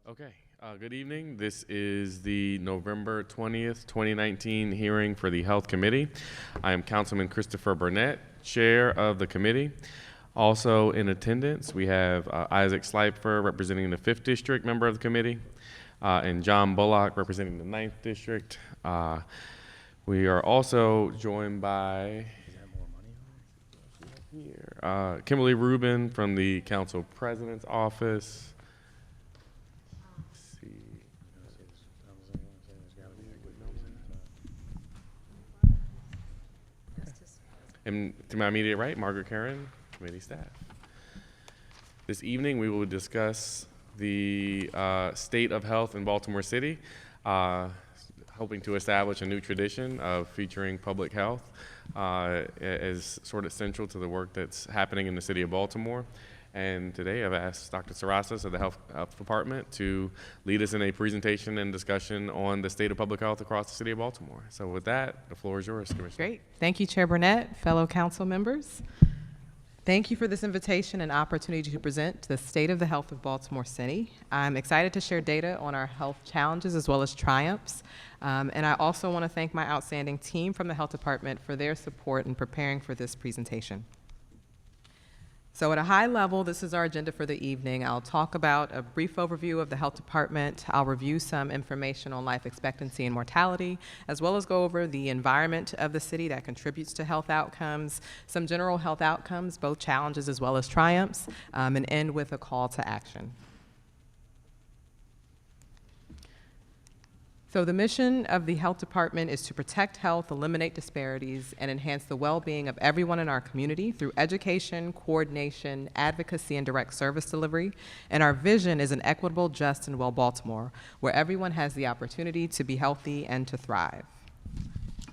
Okay, good evening. This is the November 20th, 2019 hearing for the Health Committee. I am Councilman Christopher Burnett, Chair of the committee. Also in attendance, we have Isaac Slifer representing the 5th District, member of the committee, and John Bullock representing the 9th District. We are also joined by Kimberly Rubin from the Council President's Office. And to my immediate right, Margaret Karen, committee staff. This evening, we will discuss the state of health in Baltimore City, hoping to establish a new tradition of featuring public health as sort of central to the work that's happening in the city of Baltimore. And today I've asked Dr. Sarasas of the Health Department to lead us in a presentation and discussion on the state of public health across the city of Baltimore. So with that, the floor is yours, Commissioner. Great. Thank you, Chair Burnett, fellow council members. Thank you for this invitation and opportunity to present the state of the health of Baltimore City. I'm excited to share data on our health challenges as well as triumphs. And I also want to thank my outstanding team from the Health Department for their support in preparing for this presentation. So at a high level, this is our agenda for the evening. I'll talk about a brief overview of the Health Department. I'll review some information on life expectancy and mortality, as well as go over the environment of the city that contributes to health outcomes, some general health outcomes, both challenges as well as triumphs, and end with a call to action. So the mission of the Health Department is to protect health, eliminate disparities, and enhance the well-being of everyone in our community through education, coordination, advocacy, and direct service delivery. And our vision is an equitable, just, and well Baltimore, where everyone has the opportunity to be healthy and to thrive.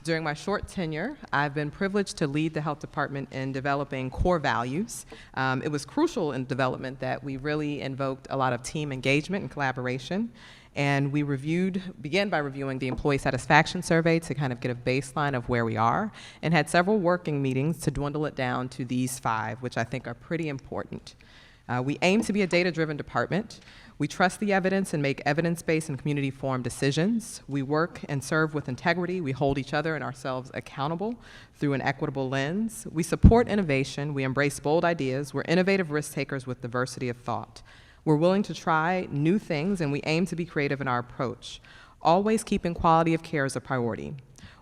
During my short tenure, I've been privileged to lead the Health Department in developing core values. It was crucial in development that we really invoked a lot of team engagement and collaboration. And we began by reviewing the employee satisfaction survey to kind of get a baseline of where we are, and had several working meetings to dwindle it down to these 5, which I think are pretty important. We aim to be a data-driven department. We trust the evidence and make evidence-based and community-formed decisions. We work and serve with integrity. We hold each other and ourselves accountable through an equitable lens. We support innovation. We embrace bold ideas. We're innovative risk takers with diversity of thought. We're willing to try new things, and we aim to be creative in our approach, always keeping quality of care as a priority.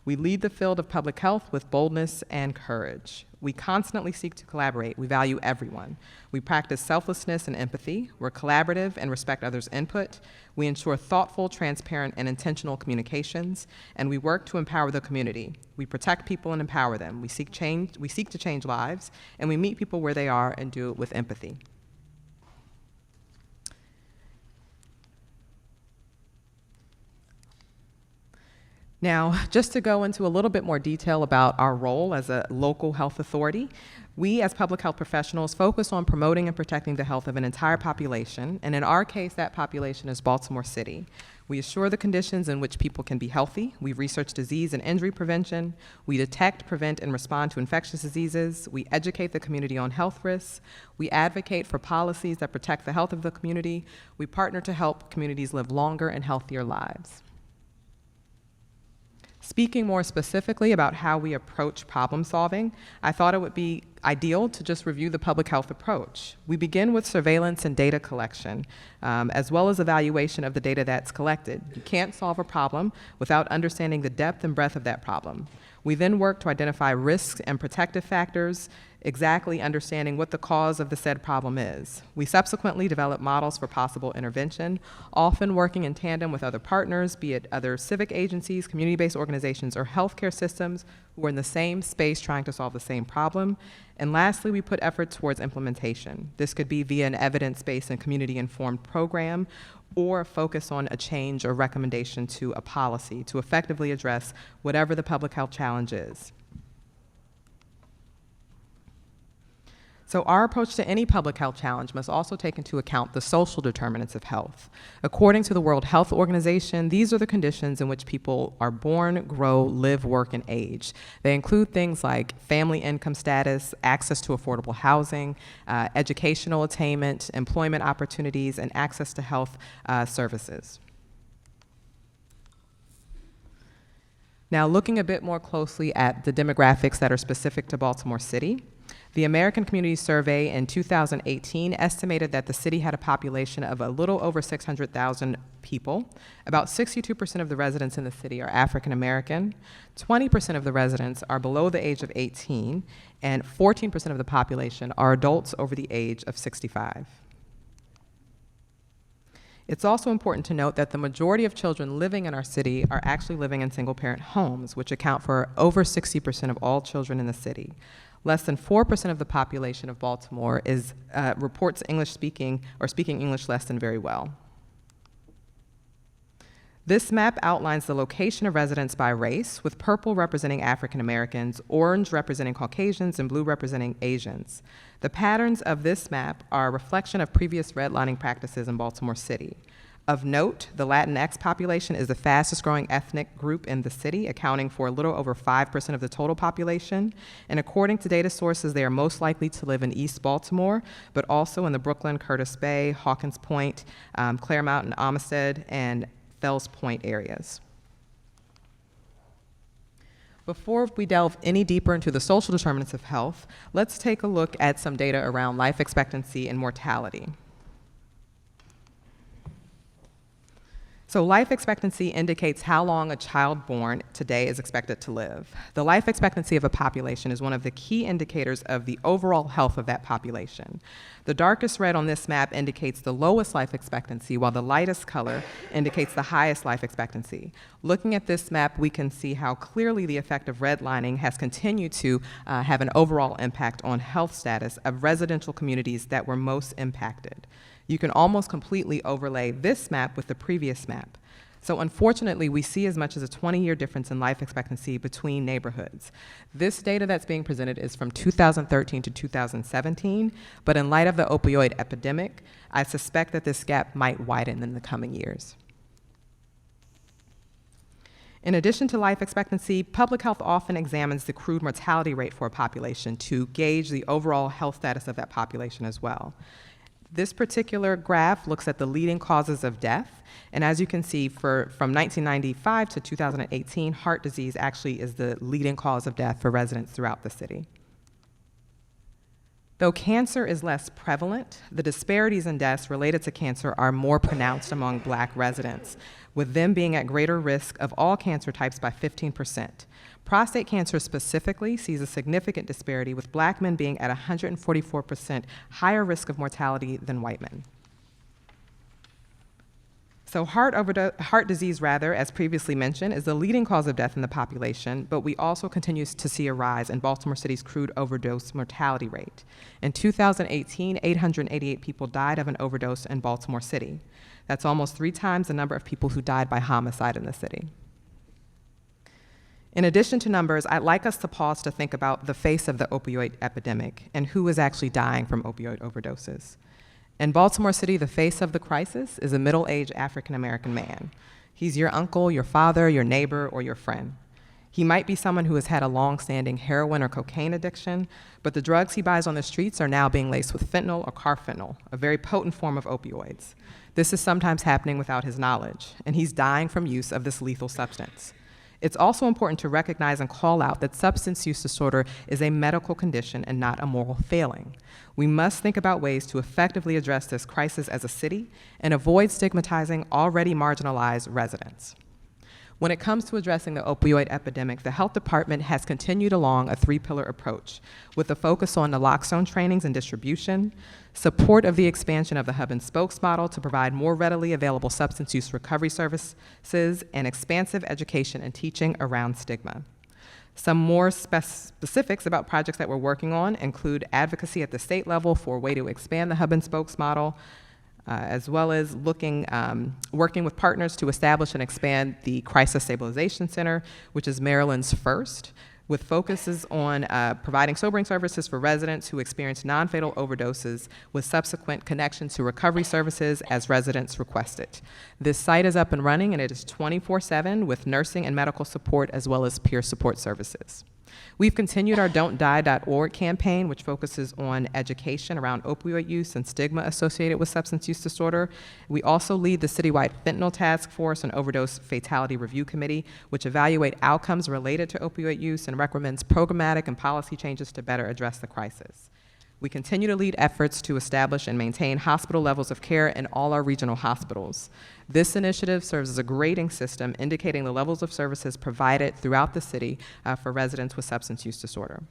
We lead the field of public health with boldness and courage. We constantly seek to collaborate. We value everyone. We practice selflessness and empathy. We're collaborative and respect others' input. We ensure thoughtful, transparent, and intentional communications, and we work to empower the community. We protect people and empower them. We seek to change lives, and we meet people where they are and do it with empathy. Now, just to go into a little bit more detail about our role as a local health authority, we as public health professionals focus on promoting and protecting the health of an entire population, and in our case, that population is Baltimore City. We assure the conditions in which people can be healthy. We research disease and injury prevention. We detect, prevent, and respond to infectious diseases. We educate the community on health risks. We advocate for policies that protect the health of the community. We partner to help communities live longer and healthier lives. Speaking more specifically about how we approach problem solving, I thought it would be ideal to just review the public health approach. We begin with surveillance and data collection, as well as evaluation of the data that's collected. You can't solve a problem without understanding the depth and breadth of that problem. We then work to identify risks and protective factors, exactly understanding what the cause of the said problem is. We subsequently develop models for possible intervention, often working in tandem with other partners, be it other civic agencies, community-based organizations, or healthcare systems who are in the same space trying to solve the same problem. And lastly, we put effort towards implementation. This could be via an evidence-based and community-informed program, or a focus on a change or recommendation to a policy to effectively address whatever the public health challenge is. So our approach to any public health challenge must also take into account the social determinants of health. According to the World Health Organization, these are the conditions in which people are born, grow, live, work, and age. They include things like family income status, access to affordable housing, educational attainment, employment opportunities, and access to health services. Now, looking a bit more closely at the demographics that are specific to Baltimore City, the American Community Survey in 2018 estimated that the city had a population of a little over 600,000 people. About 62% of the residents in the city are African American, 20% of the residents are below the age of 18, and 14% of the population are adults over the age of 65. It's also important to note that the majority of children living in our city are actually living in single-parent homes, which account for over 60% of all children in the city. Less than 4% of the population of Baltimore reports English speaking or speaking English less than very well. This map outlines the location of residents by race, with purple representing African Americans, orange representing Caucasians, and blue representing Asians. The patterns of this map are a reflection of previous redlining practices in Baltimore City. Of note, the Latinx population is the fastest growing ethnic group in the city, accounting for a little over 5% of the total population. And according to data sources, they are most likely to live in East Baltimore, but also in the Brooklyn, Curtis Bay, Hawkins Point, Claremont and Amistad, and Fells Point areas. Before we delve any deeper into the social determinants of health, let's take a look at some data around life expectancy and mortality. So life expectancy indicates how long a child born today is expected to live. The life expectancy of a population is one of the key indicators of the overall health of that population. The darkest red on this map indicates the lowest life expectancy, while the lightest color indicates the highest life expectancy. Looking at this map, we can see how clearly the effect of redlining has continued to have an overall impact on health status of residential communities that were most impacted. You can almost completely overlay this map with the previous map. So unfortunately, we see as much as a 20-year difference in life expectancy between neighborhoods. This data that's being presented is from 2013 to 2017, but in light of the opioid epidemic, I suspect that this gap might widen in the coming years. In addition to life expectancy, public health often examines the crude mortality rate for a population to gauge the overall health status of that population as well. This particular graph looks at the leading causes of death, and as you can see, from 1995 to 2018, heart disease actually is the leading cause of death for residents throughout the city. Though cancer is less prevalent, the disparities in deaths related to cancer are more pronounced among Black residents, with them being at greater risk of all cancer types by 15%. Prostate cancer specifically sees a significant disparity, with Black men being at 144% higher risk of mortality than white men. So heart disease, as previously mentioned, is the leading cause of death in the population, but we also continue to see a rise in Baltimore City's crude overdose mortality rate. In 2018, 888 people died of an overdose in Baltimore City. That's almost 3 times the number of people who died by homicide in the city. In addition to numbers, I'd like us to pause to think about the face of the opioid epidemic and who is actually dying from opioid overdoses. In Baltimore City, the face of the crisis is a middle-aged African-American man. He's your uncle, your father, your neighbor, or your friend. He might be someone who has had a long-standing heroin or cocaine addiction, but the drugs he buys on the streets are now being laced with fentanyl or carfentanil, a very potent form of opioids. This is sometimes happening without his knowledge, and he's dying from use of this lethal substance. It's also important to recognize and call out that substance use disorder is a medical condition and not a moral failing. We must think about ways to effectively address this crisis as a city and avoid stigmatizing already marginalized residents. When it comes to addressing the opioid epidemic, the health department has continued along a 3-pillar approach with a focus on naloxone trainings and distribution, support of the expansion of the hub and spokes model to provide more readily available substance use recovery services, and expansive education and teaching around stigma. Some more specifics about projects that we're working on include advocacy at the state level for a way to expand the hub and spokes model, as well as working with partners to establish and expand the Crisis Stabilization Center, which is Maryland's first. with focuses on providing sobering services for residents who experience non-fatal overdoses with subsequent connection to recovery services as residents requested. This site is up and running, and it is 24/7 with nursing and medical support as well as peer support services. We've continued our Don'tDie.org campaign, which focuses on education around opioid use and stigma associated with substance use disorder. We also lead the citywide fentanyl task force and overdose fatality review committee, which evaluate outcomes related to opioid use and recommends programmatic and policy changes to better address the crisis. We continue to lead efforts to establish and maintain hospital levels of care in all our regional hospitals. This initiative serves as a grading system indicating the levels of services provided throughout the city for residents with substance use disorder.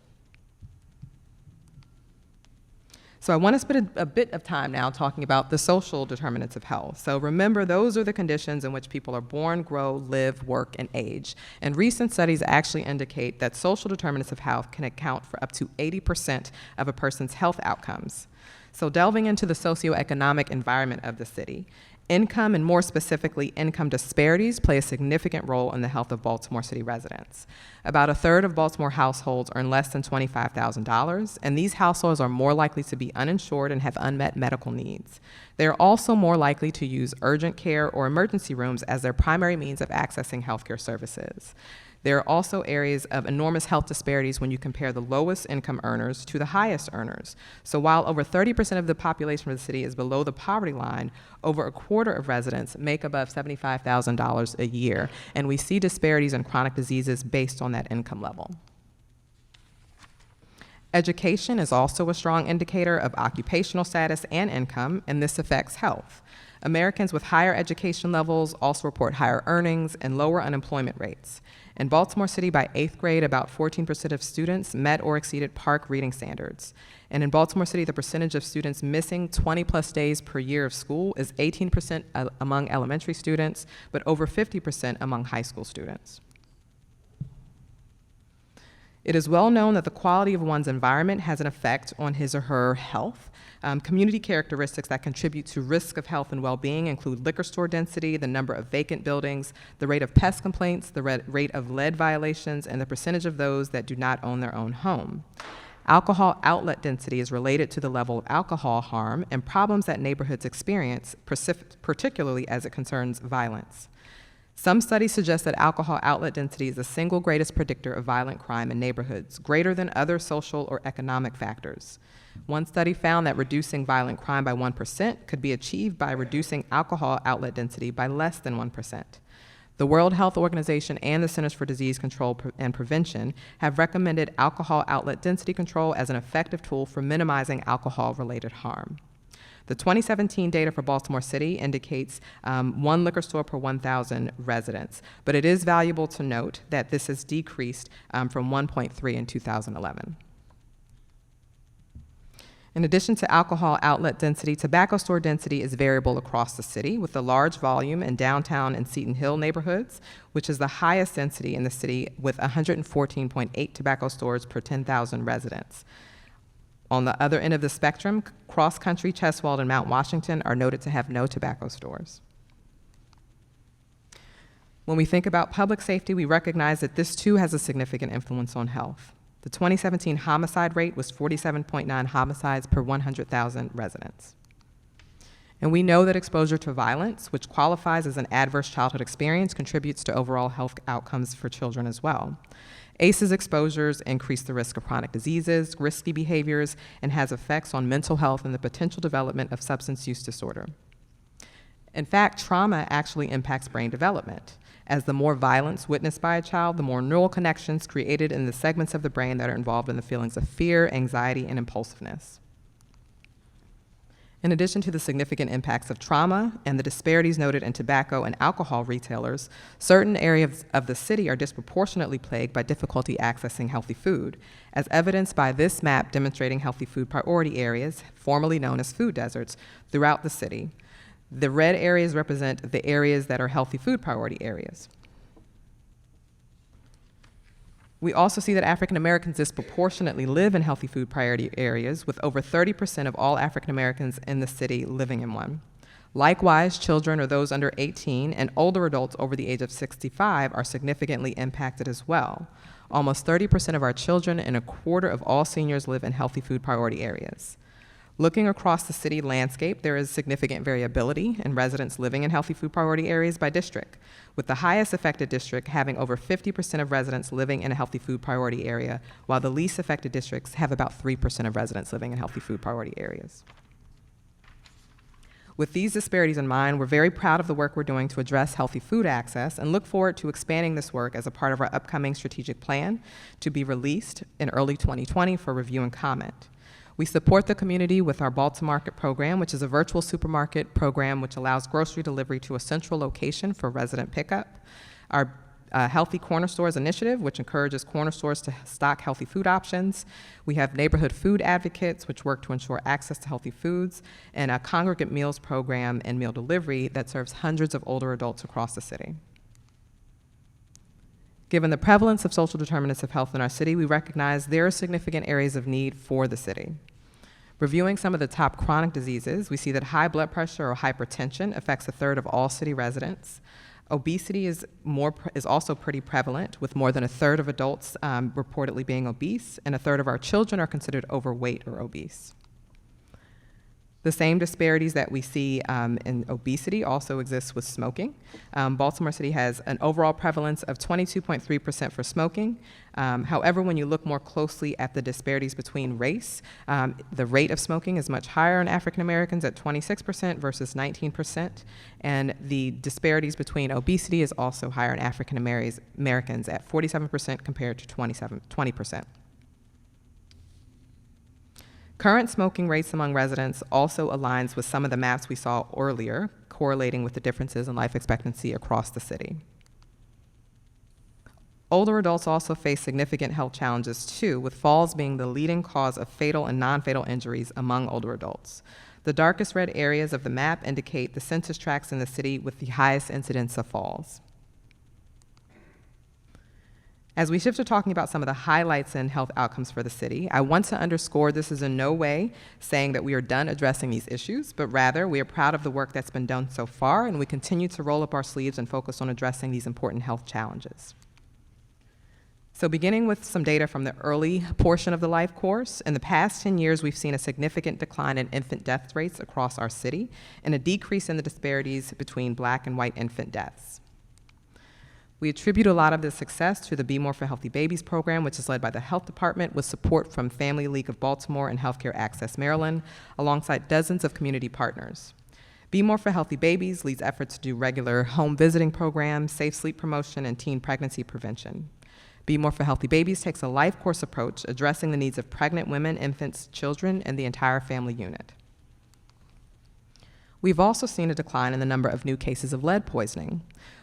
So I want to spend a bit of time now talking about the social determinants of health. So remember, those are the conditions in which people are born, grow, live, work, and age. And recent studies actually indicate that social determinants of health can account for up to 80% of a person's health outcomes. So delving into the socioeconomic environment of the city, income, and more specifically, income disparities play a significant role in the health of Baltimore City residents. About a third of Baltimore households earn less than $25,000, and these households are more likely to be uninsured and have unmet medical needs. They are also more likely to use urgent care or emergency rooms as their primary means of accessing healthcare services. There are also areas of enormous health disparities when you compare the lowest income earners to the highest earners. So while over 30% of the population of the city is below the poverty line, over a quarter of residents make above $75,000 a year, and we see disparities in chronic diseases based on that income level. Education is also a strong indicator of occupational status and income, and this affects health. Americans with higher education levels also report higher earnings and lower unemployment rates. In Baltimore City, by 8th grade, about 14% of students met or exceeded PARCC reading standards. And in Baltimore City, the percentage of students missing 20-plus days per year of school is 18% among elementary students, but over 50% among high school students. It is well known that the quality of one's environment has an effect on his or her health. Community characteristics that contribute to risk of health and well-being include liquor store density, the number of vacant buildings, the rate of pest complaints, the rate of lead violations, and the percentage of those that do not own their own home. Alcohol outlet density is related to the level of alcohol harm and problems that neighborhoods experience, particularly as it concerns violence. Some studies suggest that alcohol outlet density is the single greatest predictor of violent crime in neighborhoods, greater than other social or economic factors. One study found that reducing violent crime by 1% could be achieved by reducing alcohol outlet density by less than 1%. The World Health Organization and the Centers for Disease Control and Prevention have recommended alcohol outlet density control as an effective tool for minimizing alcohol-related harm. The 2017 data for Baltimore City indicates 1 liquor store per 1,000 residents, but it is valuable to note that this has decreased from 1.3 in 2011. In addition to alcohol outlet density, tobacco store density is variable across the city, with a large volume in downtown and Seton Hill neighborhoods, which is the highest density in the city with 114.8 tobacco stores per 10,000 residents. On the other end of the spectrum, Cross Country, Cheswold, and Mount Washington are noted to have no tobacco stores. When we think about public safety, we recognize that this too has a significant influence on health. The 2017 homicide rate was 47.9 homicides per 100,000 residents. And we know that exposure to violence, which qualifies as an adverse childhood experience, contributes to overall health outcomes for children as well. ACEs exposures increase the risk of chronic diseases, risky behaviors, and has effects on mental health and the potential development of substance use disorder. In fact, trauma actually impacts brain development. As the more violence witnessed by a child, the more neural connections created in the segments of the brain that are involved in the feelings of fear, anxiety, and impulsiveness. In addition to the significant impacts of trauma and the disparities noted in tobacco and alcohol retailers, certain areas of the city are disproportionately plagued by difficulty accessing healthy food, as evidenced by this map demonstrating healthy food priority areas, formerly known as food deserts, throughout the city. The red areas represent the areas that are healthy food priority areas. We also see that African Americans disproportionately live in healthy food priority areas, with over 30% of all African Americans in the city living in one. Likewise, children or those under 18 and older adults over the age of 65 are significantly impacted as well. Almost 30% of our children and a quarter of all seniors live in healthy food priority areas. Looking across the city landscape, there is significant variability in residents living in healthy food priority areas by district, with the highest affected district having over 50% of residents living in a healthy food priority area, while the least affected districts have about 3% of residents living in healthy food priority areas. With these disparities in mind, we're very proud of the work we're doing to address healthy food access and look forward to expanding this work as a part of our upcoming strategic plan to be released in early 2020 for review and comment. We support the community with our Baltimore Market program, which is a virtual supermarket program which allows grocery delivery to a central location for resident pickup. Our Healthy Corner Stores initiative, which encourages corner stores to stock healthy food options. We have neighborhood food advocates, which work to ensure access to healthy foods, and a congregate meals program and meal delivery that serves hundreds of older adults across the city. Given the prevalence of social determinants of health in our city, we recognize there are significant areas of need for the city. Reviewing some of the top chronic diseases, we see that high blood pressure or hypertension affects a third of all city residents. Obesity is also pretty prevalent, with more than a third of adults reportedly being obese, and a third of our children are considered overweight or obese. The same disparities that we see in obesity also exists with smoking. Baltimore City has an overall prevalence of 22.3% for smoking. However, when you look more closely at the disparities between race, the rate of smoking is much higher in African Americans at 26% versus 19%, and the disparities between obesity is also higher in African Americans at 47% compared to 20%. Current smoking rates among residents also aligns with some of the maps we saw earlier, correlating with the differences in life expectancy across the city. Older adults also face significant health challenges too, with falls being the leading cause of fatal and non-fatal injuries among older adults. The darkest red areas of the map indicate the census tracts in the city with the highest incidence of falls. As we shift to talking about some of the highlights in health outcomes for the city, I want to underscore this is in no way saying that we are done addressing these issues, but rather we are proud of the work that's been done so far, and we continue to roll up our sleeves and focus on addressing these important health challenges. So beginning with some data from the early portion of the life course, in the past 10 years, we've seen a significant decline in infant death rates across our city and a decrease in the disparities between Black and white infant deaths. We attribute a lot of this success to the Be More for Healthy Babies program, which is led by the Health Department with support from Family League of Baltimore and Healthcare Access Maryland, alongside dozens of community partners. Be More for Healthy Babies leads efforts to do regular home visiting programs, safe sleep promotion, and teen pregnancy prevention. Be More for Healthy Babies takes a life course approach addressing the needs of pregnant women, infants, children, and the entire family unit. We've also seen a decline in the number of new cases of lead poisoning.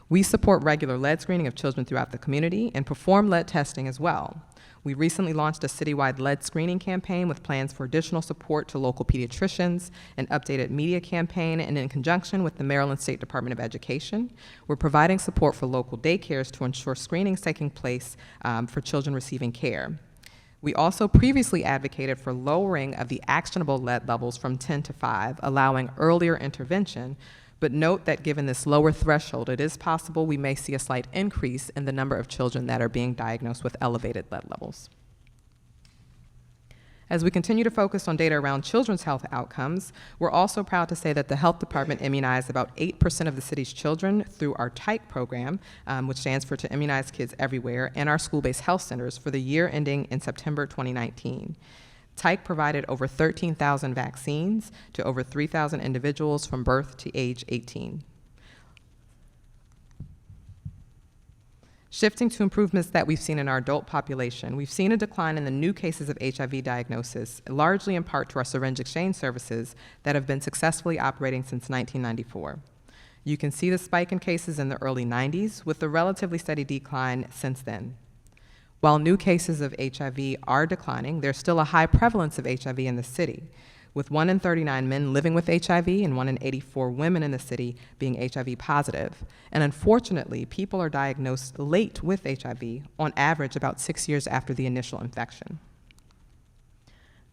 We support regular lead screening of children throughout the community and perform lead testing as well. We recently launched a citywide lead screening campaign with plans for additional support to local pediatricians, an updated media campaign, and in conjunction with the Maryland State Department of Education, we're providing support for local daycares to ensure screening is taking place for children receiving care. We also previously advocated for lowering of the actionable lead levels from 10 to 5, allowing earlier intervention, but note that given this lower threshold, it is possible we may see a slight increase in the number of children that are being diagnosed with elevated lead levels. As we continue to focus on data around children's health outcomes, we're also proud to say that the Health Department immunized about 8% of the city's children through our TIKE program, which stands for To Immunize Kids Everywhere, and our school-based health centers for the year ending in September 2019. TIKE provided over 13,000 vaccines to over 3,000 individuals from birth to age 18. Shifting to improvements that we've seen in our adult population, we've seen a decline in the new cases of HIV diagnosis, largely in part to our syringe exchange services that have been successfully operating since 1994. You can see the spike in cases in the early 90s with a relatively steady decline since then. While new cases of HIV are declining, there's still a high prevalence of HIV in the city, with 1 in 39 men living with HIV and 1 in 84 women in the city being HIV positive. And unfortunately, people are diagnosed late with HIV, on average about 6 years after the initial infection.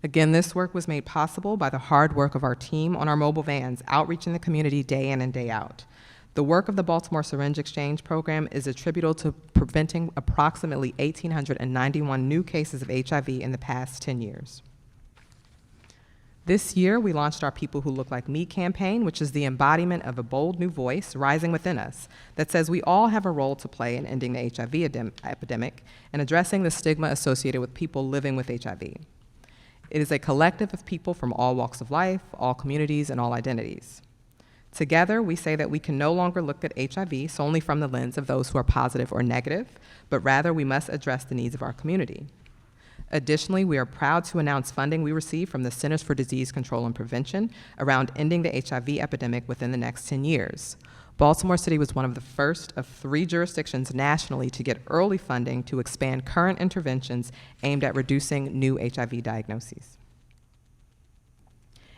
Again, this work was made possible by the hard work of our team on our mobile vans, outreaching the community day in and day out. The work of the Baltimore Syringe Exchange Program is attributable to preventing approximately 1,891 new cases of HIV in the past 10 years. This year, we launched our People Who Look Like Me campaign, which is the embodiment of a bold new voice rising within us that says we all have a role to play in ending the HIV epidemic and addressing the stigma associated with people living with HIV. It is a collective of people from all walks of life, all communities, and all identities. Together, we say that we can no longer look at HIV solely from the lens of those who are positive or negative, but rather we must address the needs of our community. Additionally, we are proud to announce funding we received from the Centers for Disease Control and Prevention around ending the HIV epidemic within the next 10 years. Baltimore City was one of the first of 3 jurisdictions nationally to get early funding to expand current interventions aimed at reducing new HIV diagnoses.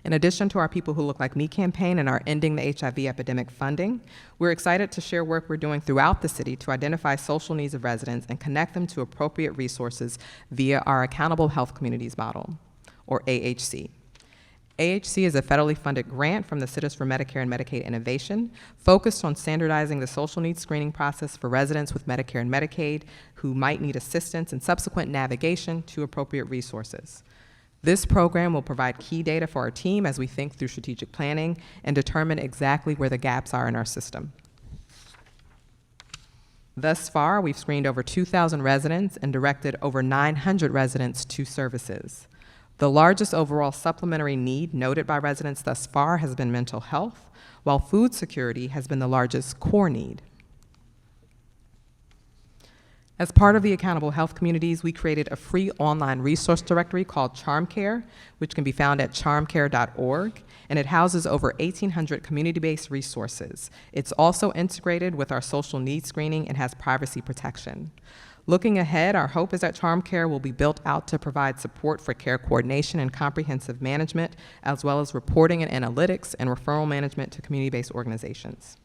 In addition to our People Who Look Like Me campaign and our Ending the HIV Epidemic funding, we're excited to share work we're doing throughout the city to identify social needs of residents and connect them to appropriate resources via our Accountable Health Communities model, or AHC. AHC is a federally funded grant from the Centers for Medicare and Medicaid Innovation focused on standardizing the social needs screening process for residents with Medicare and Medicaid who might need assistance and subsequent navigation to appropriate resources. This program will provide key data for our team as we think through strategic planning and determine exactly where the gaps are in our system. Thus far, we've screened over 2,000 residents and directed over 900 residents to services. The largest overall supplementary need noted by residents thus far has been mental health, while food security has been the largest core need. As part of the Accountable Health Communities, we created a free online resource directory called CharmCare, which can be found at charmcare.org, and it houses over 1,800 community-based resources. It's also integrated with our social needs screening and has privacy protection. Looking ahead, our hope is that CharmCare will be built out to provide support for care coordination and comprehensive management, as well as reporting and analytics and referral management to community-based organizations.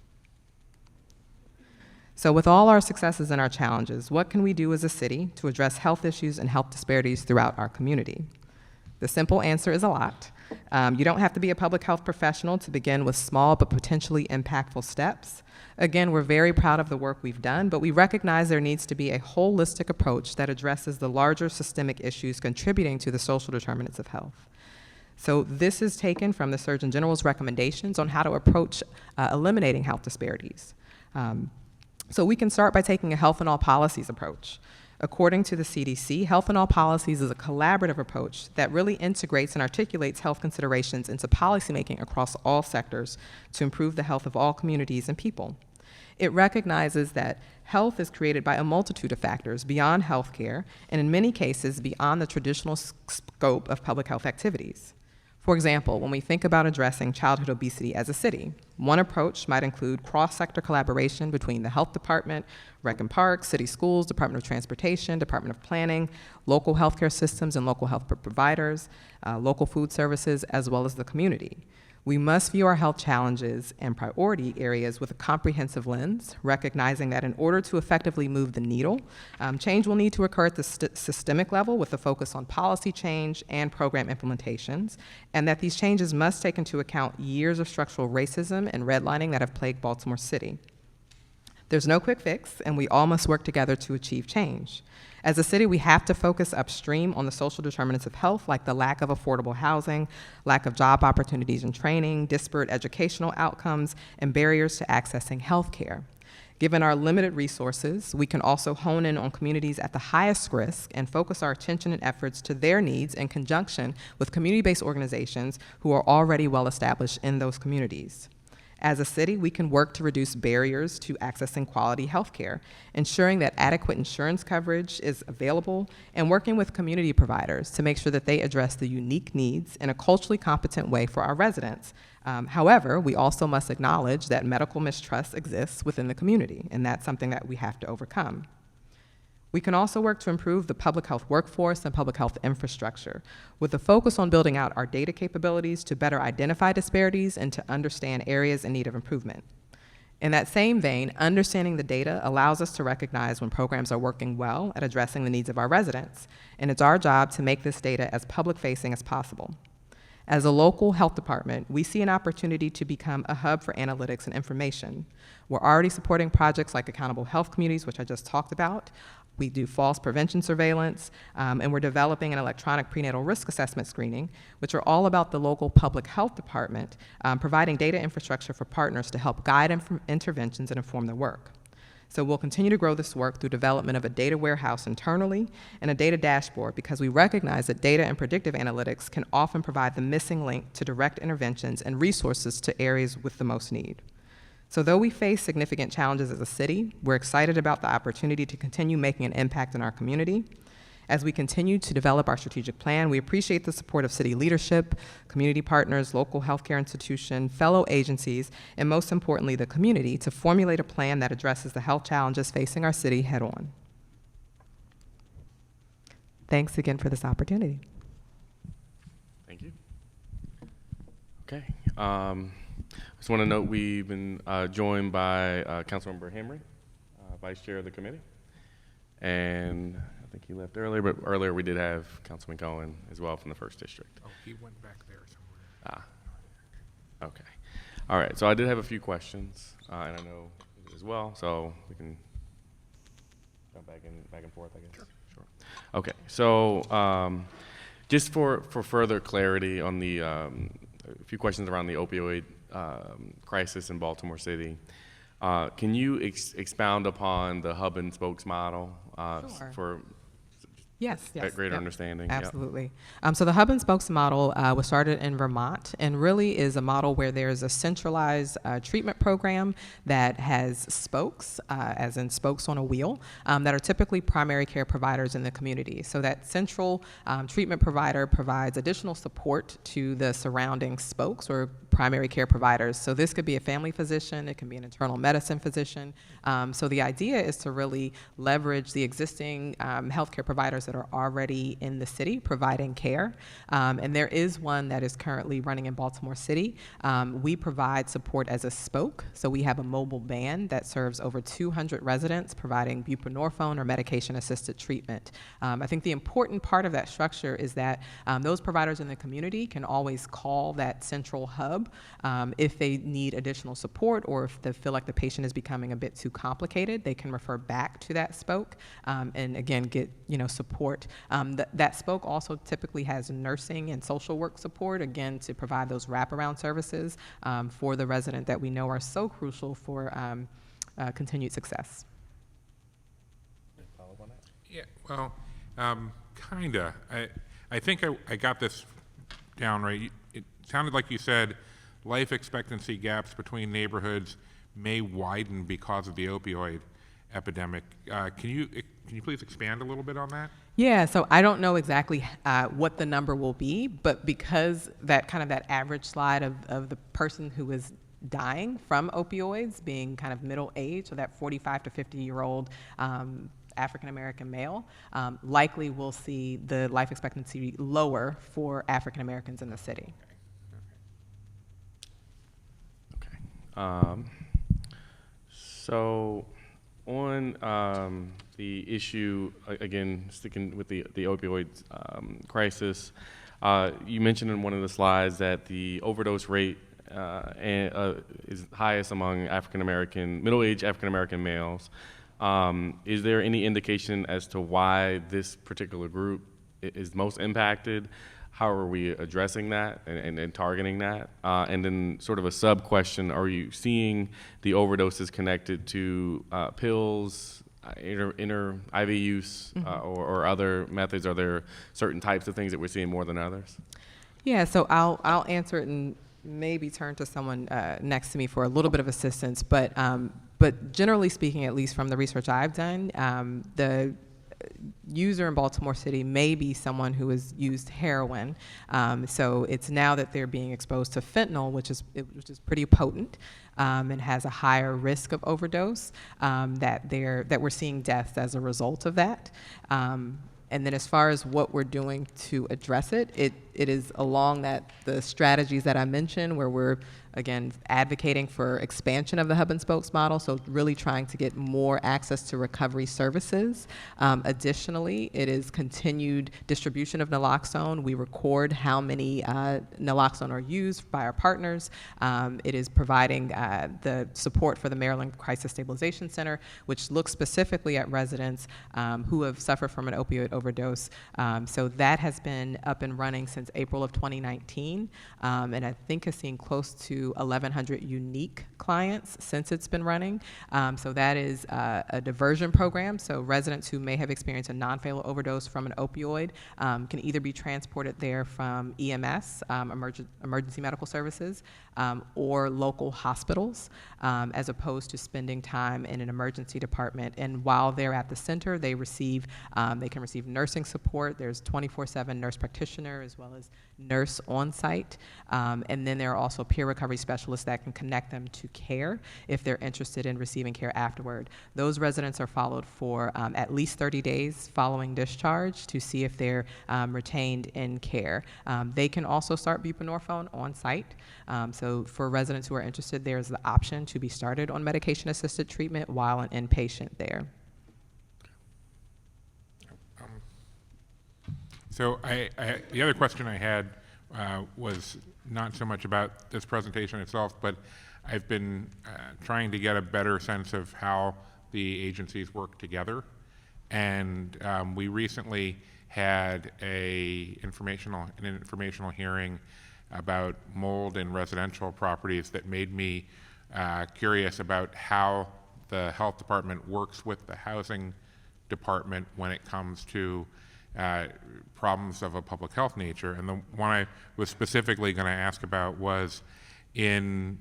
So with all our successes and our challenges, what can we do as a city to address health issues and health disparities throughout our community? The simple answer is a lot. You don't have to be a public health professional to begin with small but potentially impactful steps. Again, we're very proud of the work we've done, but we recognize there needs to be a holistic approach that addresses the larger systemic issues contributing to the social determinants of health. So this is taken from the Surgeon General's recommendations on how to approach eliminating health disparities. So we can start by taking a health in all policies approach. According to the CDC, health in all policies is a collaborative approach that really integrates and articulates health considerations into policymaking across all sectors to improve the health of all communities and people. It recognizes that health is created by a multitude of factors beyond healthcare, and in many cases beyond the traditional scope of public health activities. For example, when we think about addressing childhood obesity as a city, one approach might include cross-sector collaboration between the health department, rec and parks, city schools, Department of Transportation, Department of Planning, local healthcare systems and local health providers, local food services, as well as the community. We must view our health challenges and priority areas with a comprehensive lens, recognizing that in order to effectively move the needle, change will need to occur at the systemic level with a focus on policy change and program implementations, and that these changes must take into account years of structural racism and redlining that have plagued Baltimore City. There's no quick fix, and we all must work together to achieve change. As a city, we have to focus upstream on the social determinants of health, like the lack of affordable housing, lack of job opportunities and training, disparate educational outcomes, and barriers to accessing health care. Given our limited resources, we can also hone in on communities at the highest risk and focus our attention and efforts to their needs in conjunction with community-based organizations who are already well established in those communities. As a city, we can work to reduce barriers to accessing quality health care, ensuring that adequate insurance coverage is available, and working with community providers to make sure that they address the unique needs in a culturally competent way for our residents. However, we also must acknowledge that medical mistrust exists within the community, and that's something that we have to overcome. We can also work to improve the public health workforce and public health infrastructure, with a focus on building out our data capabilities to better identify disparities and to understand areas in need of improvement. In that same vein, understanding the data allows us to recognize when programs are working well at addressing the needs of our residents, and it's our job to make this data as public-facing as possible. As a local health department, we see an opportunity to become a hub for analytics and information. We're already supporting projects like Accountable Health Communities, which I just talked about. We do false prevention surveillance, and we're developing an electronic prenatal risk assessment screening, which are all about the local public health department providing data infrastructure for partners to help guide interventions and inform their work. So we'll continue to grow this work through development of a data warehouse internally and a data dashboard, because we recognize that data and predictive analytics can often provide the missing link to direct interventions and resources to areas with the most need. So though we face significant challenges as a city, we're excited about the opportunity to continue making an impact in our community. As we continue to develop our strategic plan, we appreciate the support of city leadership, community partners, local healthcare institutions, fellow agencies, and most importantly, the community, to formulate a plan that addresses the health challenges facing our city head-on. Thanks again for this opportunity. Thank you. Okay. Just want to note we've been joined by Councilmember Henry, Vice Chair of the committee, and I think he left earlier, but earlier we did have Councilman Cohen as well from the 1st District. Oh, he went back there somewhere. Okay. All right, so I did have a few questions, and I know as well, so we can jump back and forth, I guess. Sure. Okay, so just for further clarity on the a few questions around the opioid crisis in Baltimore City. Can you expound upon the hub and spokes model Sure. for Yes. greater Yep. understanding? Absolutely. So the hub and spokes model was started in Vermont, and really is a model where there's a centralized treatment program that has spokes, as in spokes on a wheel, that are typically primary care providers in the community. So that central treatment provider provides additional support to the surrounding spokes or primary care providers. So this could be a family physician, it can be an internal medicine physician. So the idea is to really leverage the existing healthcare providers that are already in the city providing care. And there is one that is currently running in Baltimore City. We provide support as a spoke. So we have a mobile van that serves over 200 residents providing buprenorphine or medication-assisted treatment. I think the important part of that structure is that those providers in the community can always call that central hub if they need additional support, or if they feel like the patient is becoming a bit too complicated, they can refer back to that spoke and again get support. That spoke also typically has nursing and social work support, again to provide those wraparound services for the resident that we know are so crucial for continued success. Follow up on that? Yeah, well, kinda. I think I got this down right. It sounded like you said life expectancy gaps between neighborhoods may widen because of the opioid epidemic. Can you please expand a little bit on that? Yeah, so I don't know exactly what the number will be, but because that average slide of the person who is dying from opioids being kind of middle age, so that 45 to 50-year-old African-American male, likely we'll see the life expectancy lower for African-Americans in the city. Okay. So on the issue, again, sticking with the opioid crisis, you mentioned in one of the slides that the overdose rate is highest among middle-aged African-American males. Is there any indication as to why this particular group is most impacted? How are we addressing that and targeting that? And then sort of a sub-question, are you seeing the overdoses connected to pills, inner IV use, or other methods? Are there certain types of things that we're seeing more than others? Yeah, so I'll answer it and maybe turn to someone next to me for a little bit of assistance. But generally speaking, at least from the research I've done, the user in Baltimore City may be someone who has used heroin. So it's now that they're being exposed to fentanyl, which is pretty potent and has a higher risk of overdose, that we're seeing deaths as a result of that. And then as far as what we're doing to address it, it is along the strategies that I mentioned, where we're, again, advocating for expansion of the hub and spokes model, so really trying to get more access to recovery services. Additionally, it is continued distribution of naloxone. We record how many naloxone are used by our partners. It is providing the support for the Maryland Crisis Stabilization Center, which looks specifically at residents who have suffered from an opioid overdose. So that has been up and running since April of 2019, and I think has seen close to 1,100 unique clients since it's been running. So that is a diversion program. So residents who may have experienced a non-fatal overdose from an opioid can either be transported there from EMS, emergency medical services, or local hospitals, as opposed to spending time in an emergency department. And while they're at the center, they can receive nursing support. There's 24/7 nurse practitioner as well as nurse on site. And then there are also peer recovery specialists that can connect them to care if they're interested in receiving care afterward. Those residents are followed for at least 30 days following discharge to see if they're retained in care. They can also start buprenorphine on site. So for residents who are interested, there's the option to be started on medication-assisted treatment while an inpatient there. So the other question I had was not so much about this presentation itself, but I've been trying to get a better sense of how the agencies work together. And we recently had an informational hearing about mold in residential properties that made me curious about how the health department works with the housing department when it comes to problems of a public health nature. And the one I was specifically going to ask about was in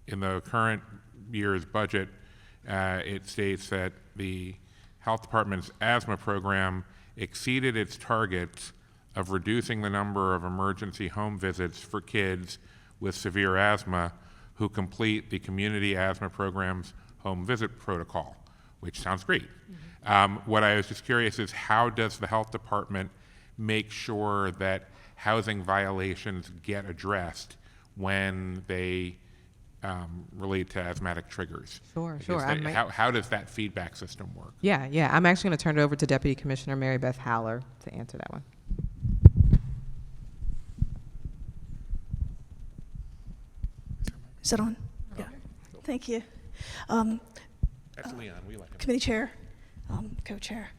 the current year's budget, it states that the health department's asthma program exceeded its targets of reducing the number of emergency home visits for kids with severe asthma who complete the community asthma program's home visit protocol, which sounds great. What I was just curious is, how does the health department make sure that housing violations get addressed when they relate to asthmatic triggers? Sure. How does that feedback system work? Yeah. I'm actually going to turn it over to Deputy Commissioner Mary Beth Howler to answer that one. Is it on? Yeah. Thank you. That's Leon. We like him. Committee Chair, Co-Chair.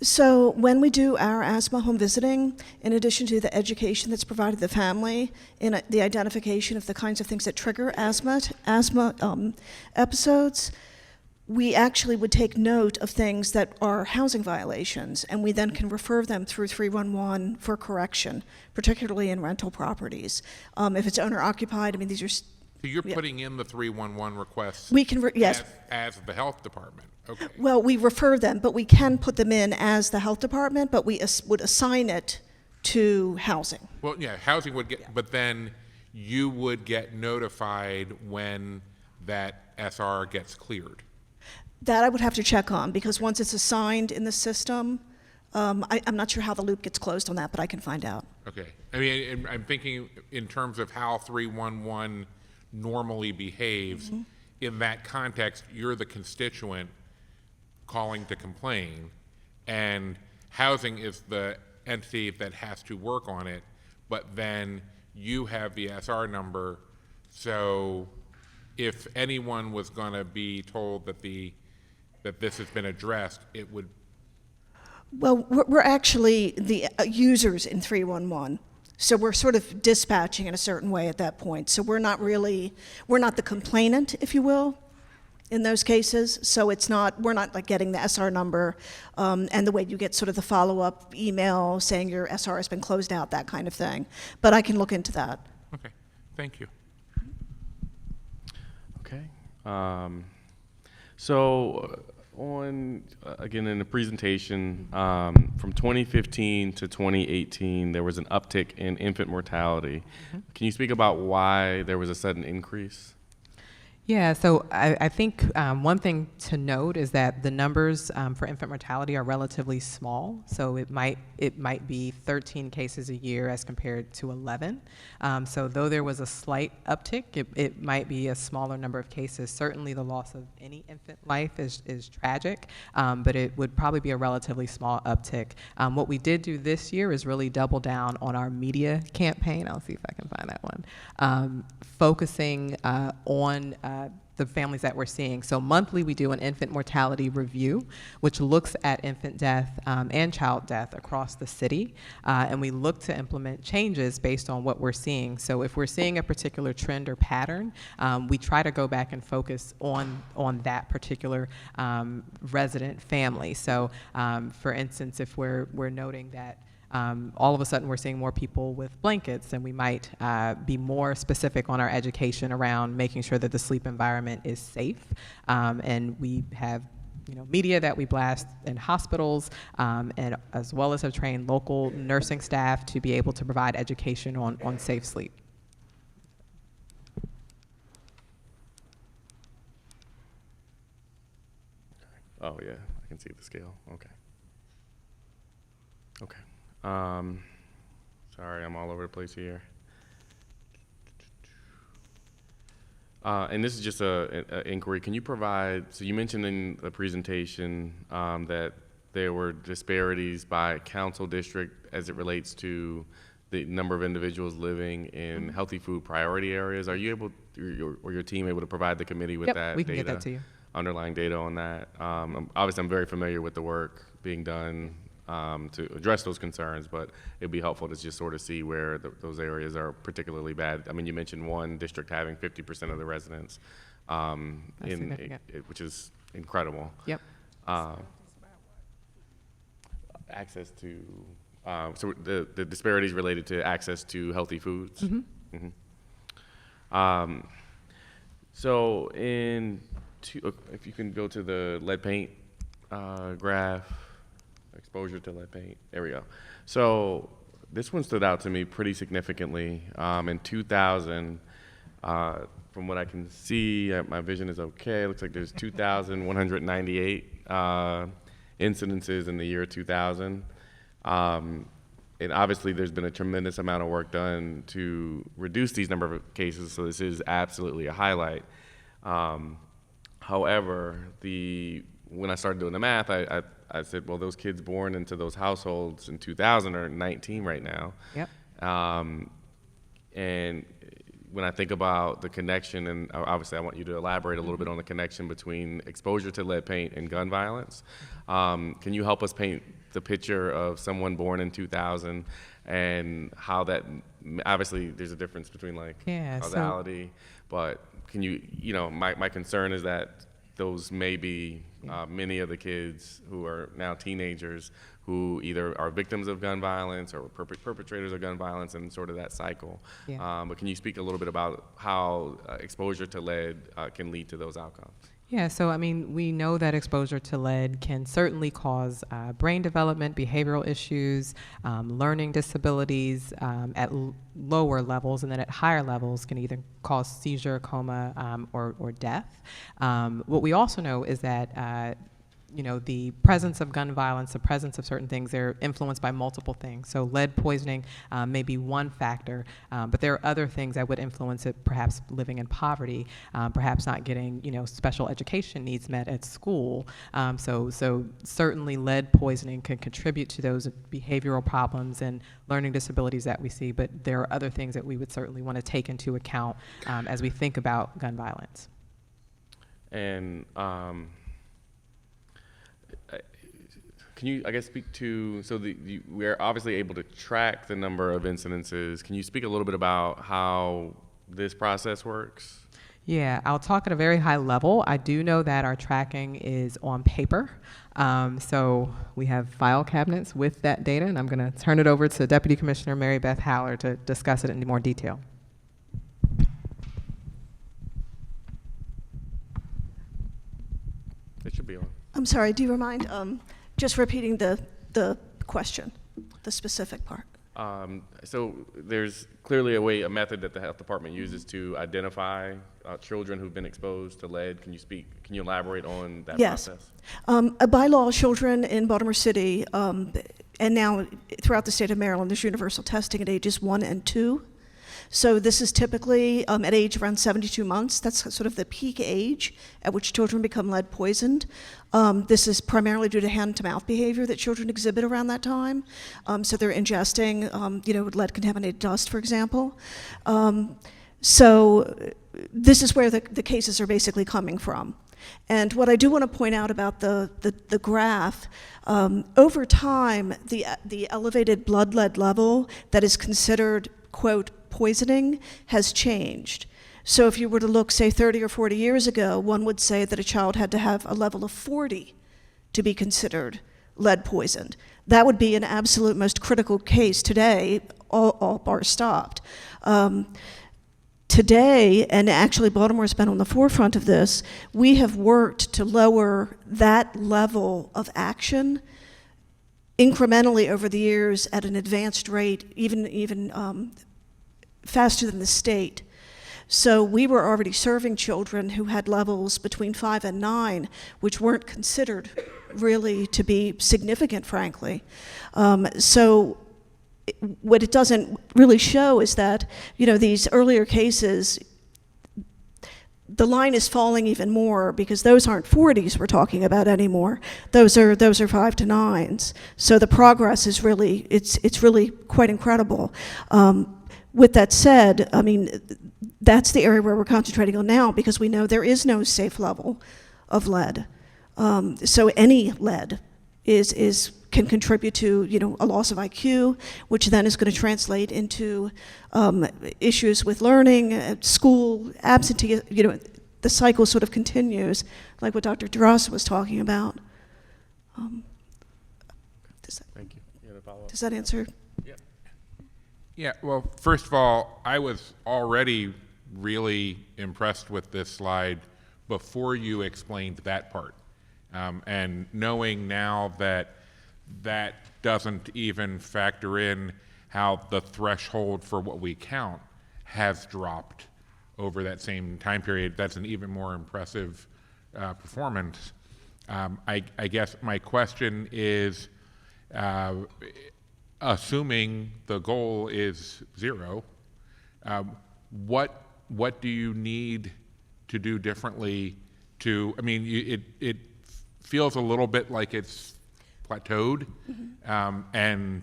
So when we do our asthma home visiting, in addition to the education that's provided the family in the identification of the kinds of things that trigger asthma episodes, we actually would take note of things that are housing violations, and we then can refer them through 311 for correction, particularly in rental properties. If it's owner-occupied, I mean, these are... So you're putting in the 311 requests we can yes. as the health department? Okay. Well, we refer them, but we can put them in as the health department, but we would assign it to housing. Well, yeah, housing would get, but then you would get notified when that SR gets cleared. That I would have to check on, because once it's assigned in the system, I'm not sure how the loop gets closed on that, but I can find out. Okay. I mean, I'm thinking in terms of how 311 normally behaves. Mm-hmm. In that context, you're the constituent calling to complain, and housing is the entity that has to work on it, but then you have the SR number, so if anyone was going to be told that this has been addressed, it would... Well, we're actually the users in 311. So we're sort of dispatching in a certain way at that point. So we're not the complainant, if you will, in those cases. So we're not like getting the SR number and the way you get sort of the follow-up email saying your SR has been closed out, that kind of thing. But I can look into that. Okay, thank you. Okay. So again, in the presentation, from 2015 to 2018, there was an uptick in infant mortality. Mm-hmm. Can you speak about why there was a sudden increase? Yeah, so I think one thing to note is that the numbers for infant mortality are relatively small. So it might be 13 cases a year as compared to 11. So though there was a slight uptick, it might be a smaller number of cases. Certainly the loss of any infant life is tragic, but it would probably be a relatively small uptick. What we did do this year is really double down on our media campaign. I'll see if I can find that one. Focusing on the families that we're seeing. So monthly we do an infant mortality review, which looks at infant death and child death across the city. And we look to implement changes based on what we're seeing. So if we're seeing a particular trend or pattern, we try to go back and focus on that particular resident family. So for instance, if we're noting that all of a sudden we're seeing more people with blankets, and we might be more specific on our education around making sure that the sleep environment is safe. And we have media that we blast in hospitals, and as well as have trained local nursing staff to be able to provide education on safe sleep. Oh, yeah, I can see the scale. Okay. Okay. Sorry, I'm all over the place here. And this is just a inquiry. Can you provide, so you mentioned in the presentation that there were disparities by council district as it relates to the number of individuals living in healthy food priority areas. Are you able, or your team able to provide the committee with that we can data? get that to you. Underlying data on that. Obviously, I'm very familiar with the work being done to address those concerns, but it'd be helpful to just sort of see where those areas are particularly bad. I mean, you mentioned one district having 50% of the residents, which is incredible. Yep. Access to, so the disparities related to access to healthy foods. Mm-hmm. Mm-hmm. So if you can go to the lead paint graph, exposure to lead paint, there we go. So this one stood out to me pretty significantly. In 2000, from what I can see, my vision is okay. It looks like there's 2,198 incidences in the year 2000. And obviously there's been a tremendous amount of work done to reduce these number of cases, so this is absolutely a highlight. However, when I started doing the math, I said, well, those kids born into those households in 2000 are 19 right now. Yep. And when I think about the connection, and obviously I want you to elaborate a little bit on the connection between exposure to lead paint and gun violence. Can you help us paint the picture of someone born in 2000 and how that, obviously there's a difference between causality, but can my concern is that those may be many of the kids who are now teenagers who either are victims of gun violence or perpetrators of gun violence, and sort of that cycle. Yeah. But can you speak a little bit about how exposure to lead can lead to those outcomes? Yeah, so I mean, we know that exposure to lead can certainly cause brain development, behavioral issues, learning disabilities at lower levels, and then at higher levels can either cause seizure, coma, or death. What we also know is that the presence of gun violence, the presence of certain things, they're influenced by multiple things. So lead poisoning may be one factor, but there are other things that would influence it, perhaps living in poverty, perhaps not getting, special education needs met at school. So certainly lead poisoning can contribute to those behavioral problems and learning disabilities that we see, but there are other things that we would certainly want to take into account as we think about gun violence. And can you, speak to, so we're obviously able to track the number of incidences. Can you speak a little bit about how this process works? Yeah, I'll talk at a very high level. I do know that our tracking is on paper. So we have file cabinets with that data, and I'm going to turn it over to Deputy Commissioner Mary Beth Howler to discuss it in more detail. It should be on. I'm sorry, do you mind just repeating the question, the specific part? So there's clearly a method that the health department uses to identify children who've been exposed to lead. Can you elaborate on that Yes. process? By law, children in Baltimore City, and now throughout the state of Maryland, there's universal testing at ages 1 and 2. So this is typically at age around 72 months. That's sort of the peak age at which children become lead poisoned. This is primarily due to hand-to-mouth behavior that children exhibit around that time. So they're ingesting, lead-contaminated dust, for example. So this is where the cases are basically coming from. And what I do want to point out about the graph, over time, the elevated blood lead level that is considered, quote, poisoning has changed. So if you were to look, say, 30 or 40 years ago, one would say that a child had to have a level of 40 to be considered lead poisoned. That would be an absolute most critical case. Today, all bars stopped. Today, and actually Baltimore's been on the forefront of this, we have worked to lower that level of action incrementally over the years at an advanced rate, even faster than the state. So we were already serving children who had levels between 5 and 9, which weren't considered really to be significant, frankly. So what it doesn't really show is that, these earlier cases, the line is falling even more because those aren't 40s we're talking about anymore. Those are 5 to 9s. So the progress is really, it's really quite incredible. With that said, that's the area where we're concentrating on now because we know there is no safe level of lead. So any lead can contribute to, a loss of IQ, which then is going to translate into issues with learning, school, absentee, the cycle sort of continues, like what Dr. DeRosa was talking about. Thank you. You have a follow-up? Does that answer? Yeah, well, first of all, I was already really impressed with this slide before you explained that part. And knowing now that that doesn't even factor in how the threshold for what we count has dropped over that same time period, that's an even more impressive performance. I guess my question is, assuming the goal is 0, what do you need to do differently to, it feels a little bit like it's plateaued. Mm-hmm.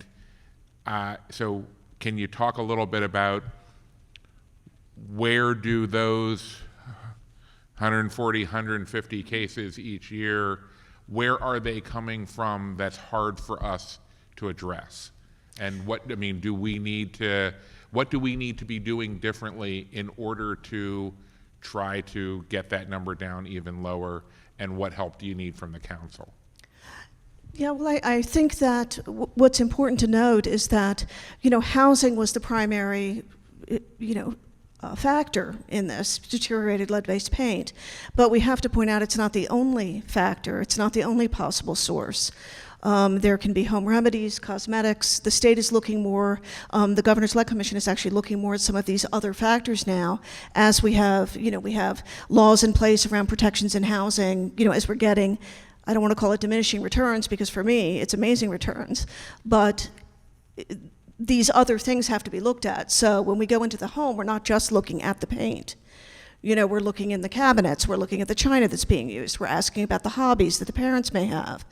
So can you talk a little bit about where do those 140, 150 cases each year, where are they coming from that's hard for us to address? And what do we need to be doing differently in order to try to get that number down even lower? And what help do you need from the council? Yeah, well, I think that what's important to note is that, housing was the primary, factor in this deteriorated lead-based paint. But we have to point out it's not the only factor. It's not the only possible source. There can be home remedies, cosmetics. The state is looking more, the Governor's Lead Commission is actually looking more at some of these other factors now, as we have laws in place around protections in housing, as we're getting, I don't want to call it diminishing returns, because for me, it's amazing returns, but these other things have to be looked at. So when we go into the home, we're not just looking at the paint. We're looking in the cabinets, we're looking at the china that's being used, we're asking about the hobbies that the parents may have.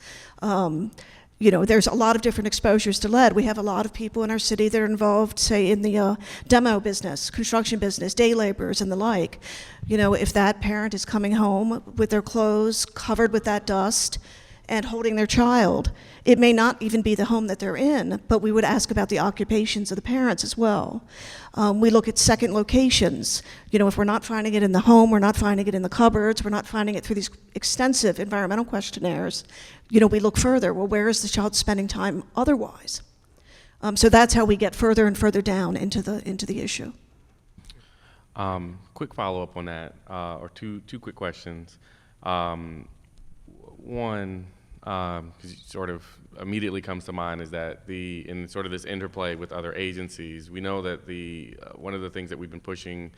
There's a lot of different exposures to lead. We have a lot of people in our city that are involved, say, in the demo business, construction business, day laborers and the like. If that parent is coming home with their clothes covered with that dust and holding their child, it may not even be the home that they're in, but we would ask about the occupations of the parents as well. We look at second locations. If we're not finding it in the home, we're not finding it in the cupboards, we're not finding it through these extensive environmental questionnaires, we look further. Well, where is the child spending time otherwise? So that's how we get further and further down into the issue. Quick follow-up on that, or two quick questions. One, because sort of immediately comes to mind is that in sort of this interplay with other agencies, we know that one of the things that we've been pushing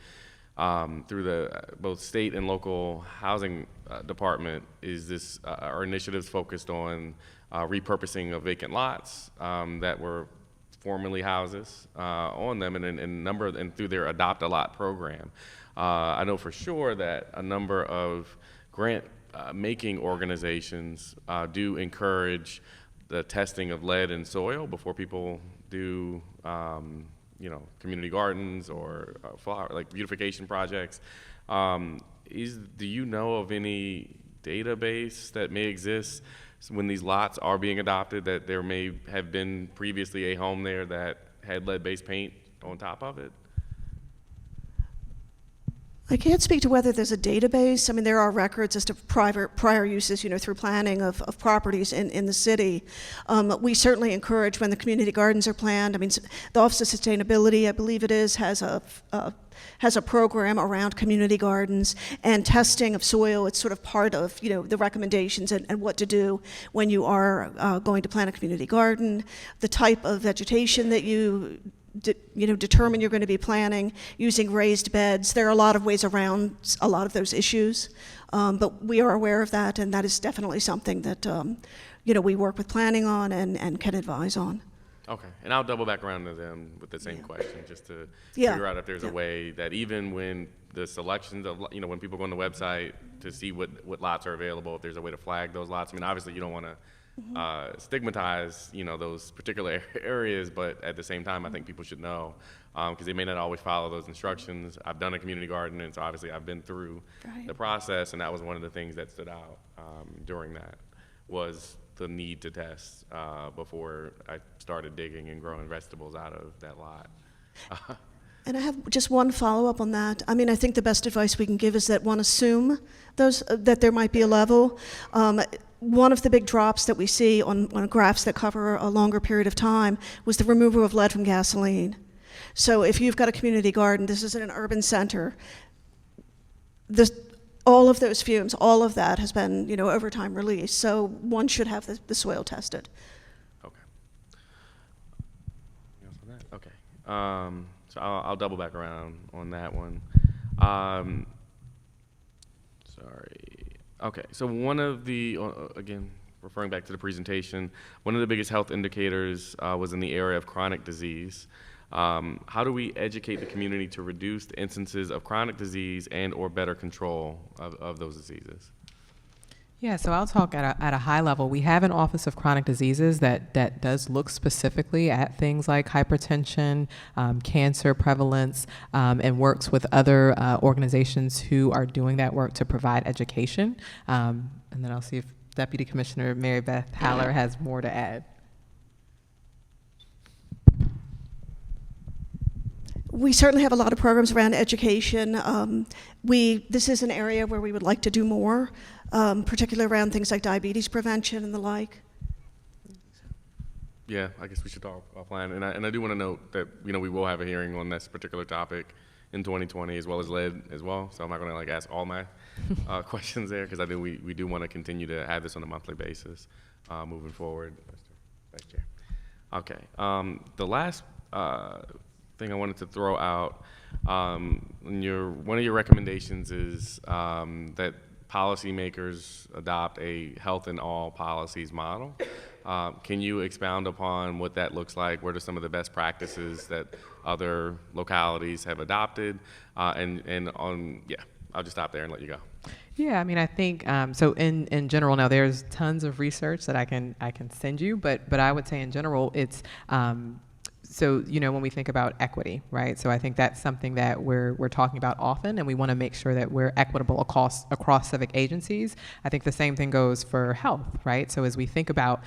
through the both state and local housing department is this our initiatives focused on repurposing of vacant lots that were formerly houses on them, and through their Adopt a Lot program. I know for sure that a number of grant making organizations do encourage the testing of lead in soil before people do community gardens or like beautification projects. Do you know of any database that may exist when these lots are being adopted that there may have been previously a home there that had lead-based paint on top of it? I can't speak to whether there's a database. I mean, there are records as to prior uses, through planning of properties in the city. We certainly encourage when the community gardens are planned. I mean, the Office of Sustainability, I believe it is, has a program around community gardens and testing of soil. It's sort of part of, the recommendations and what to do when you are going to plant a community garden, the type of vegetation that you determine you're going to be planting, using raised beds. There are a lot of ways around a lot of those issues, but we are aware of that, and that is definitely something that we work with planning on and can advise on. Okay, and I'll double back around to them with the same question, just to Yeah. figure out if there's a way that even when the selections of, when people go on the website to see what lots are available, if there's a way to flag those lots. I mean, obviously you don't want to stigmatize, those particular areas, but at the same time, I think people should know, because they may not always follow those instructions. I've done a community garden, and so obviously I've been through the process, and that was one of the things that stood out during that, was the need to test before I started digging and growing vegetables out of that lot. And I have just one follow-up on that. I mean, I think the best advice we can give is that one, assume that there might be a level. One of the big drops that we see on graphs that cover a longer period of time was the removal of lead from gasoline. So if you've got a community garden, this is in an urban center, all of those fumes, all of that has been, over time released. So one should have the soil tested. Okay. Anything else on that? Okay. So I'll double back around on that one. Sorry. Okay, so one of the, again, referring back to the presentation, one of the biggest health indicators was in the area of chronic disease. How do we educate the community to reduce the instances of chronic disease and or better control of those diseases? Yeah, so I'll talk at a high level. We have an Office of Chronic Diseases that does look specifically at things like hypertension, cancer prevalence, and works with other organizations who are doing that work to provide education. And then I'll see if Deputy Commissioner Mary Beth Haller has more to add. We certainly have a lot of programs around education. This is an area where we would like to do more, particularly around things like diabetes prevention and the like. Yeah, I guess we should talk offline. And I do want to note that, we will have a hearing on this particular topic in 2020 as well as lead as well. So I'm not going to ask all my questions there, because I think we do want to continue to have this on a monthly basis moving forward. Mr. Vice Chair. Okay. The last thing I wanted to throw out, one of your recommendations is that policymakers adopt a health in all policies model. Can you expound upon what that looks like? What are some of the best practices that other localities have adopted? I'll just stop there and let you go. Yeah, I mean, I think so. In general, now there's tons of research that I can send you, but I would say in general, it's so when we think about equity, right? So I think that's something that we're talking about often, and we want to make sure that we're equitable across civic agencies. I think the same thing goes for health, right? So as we think about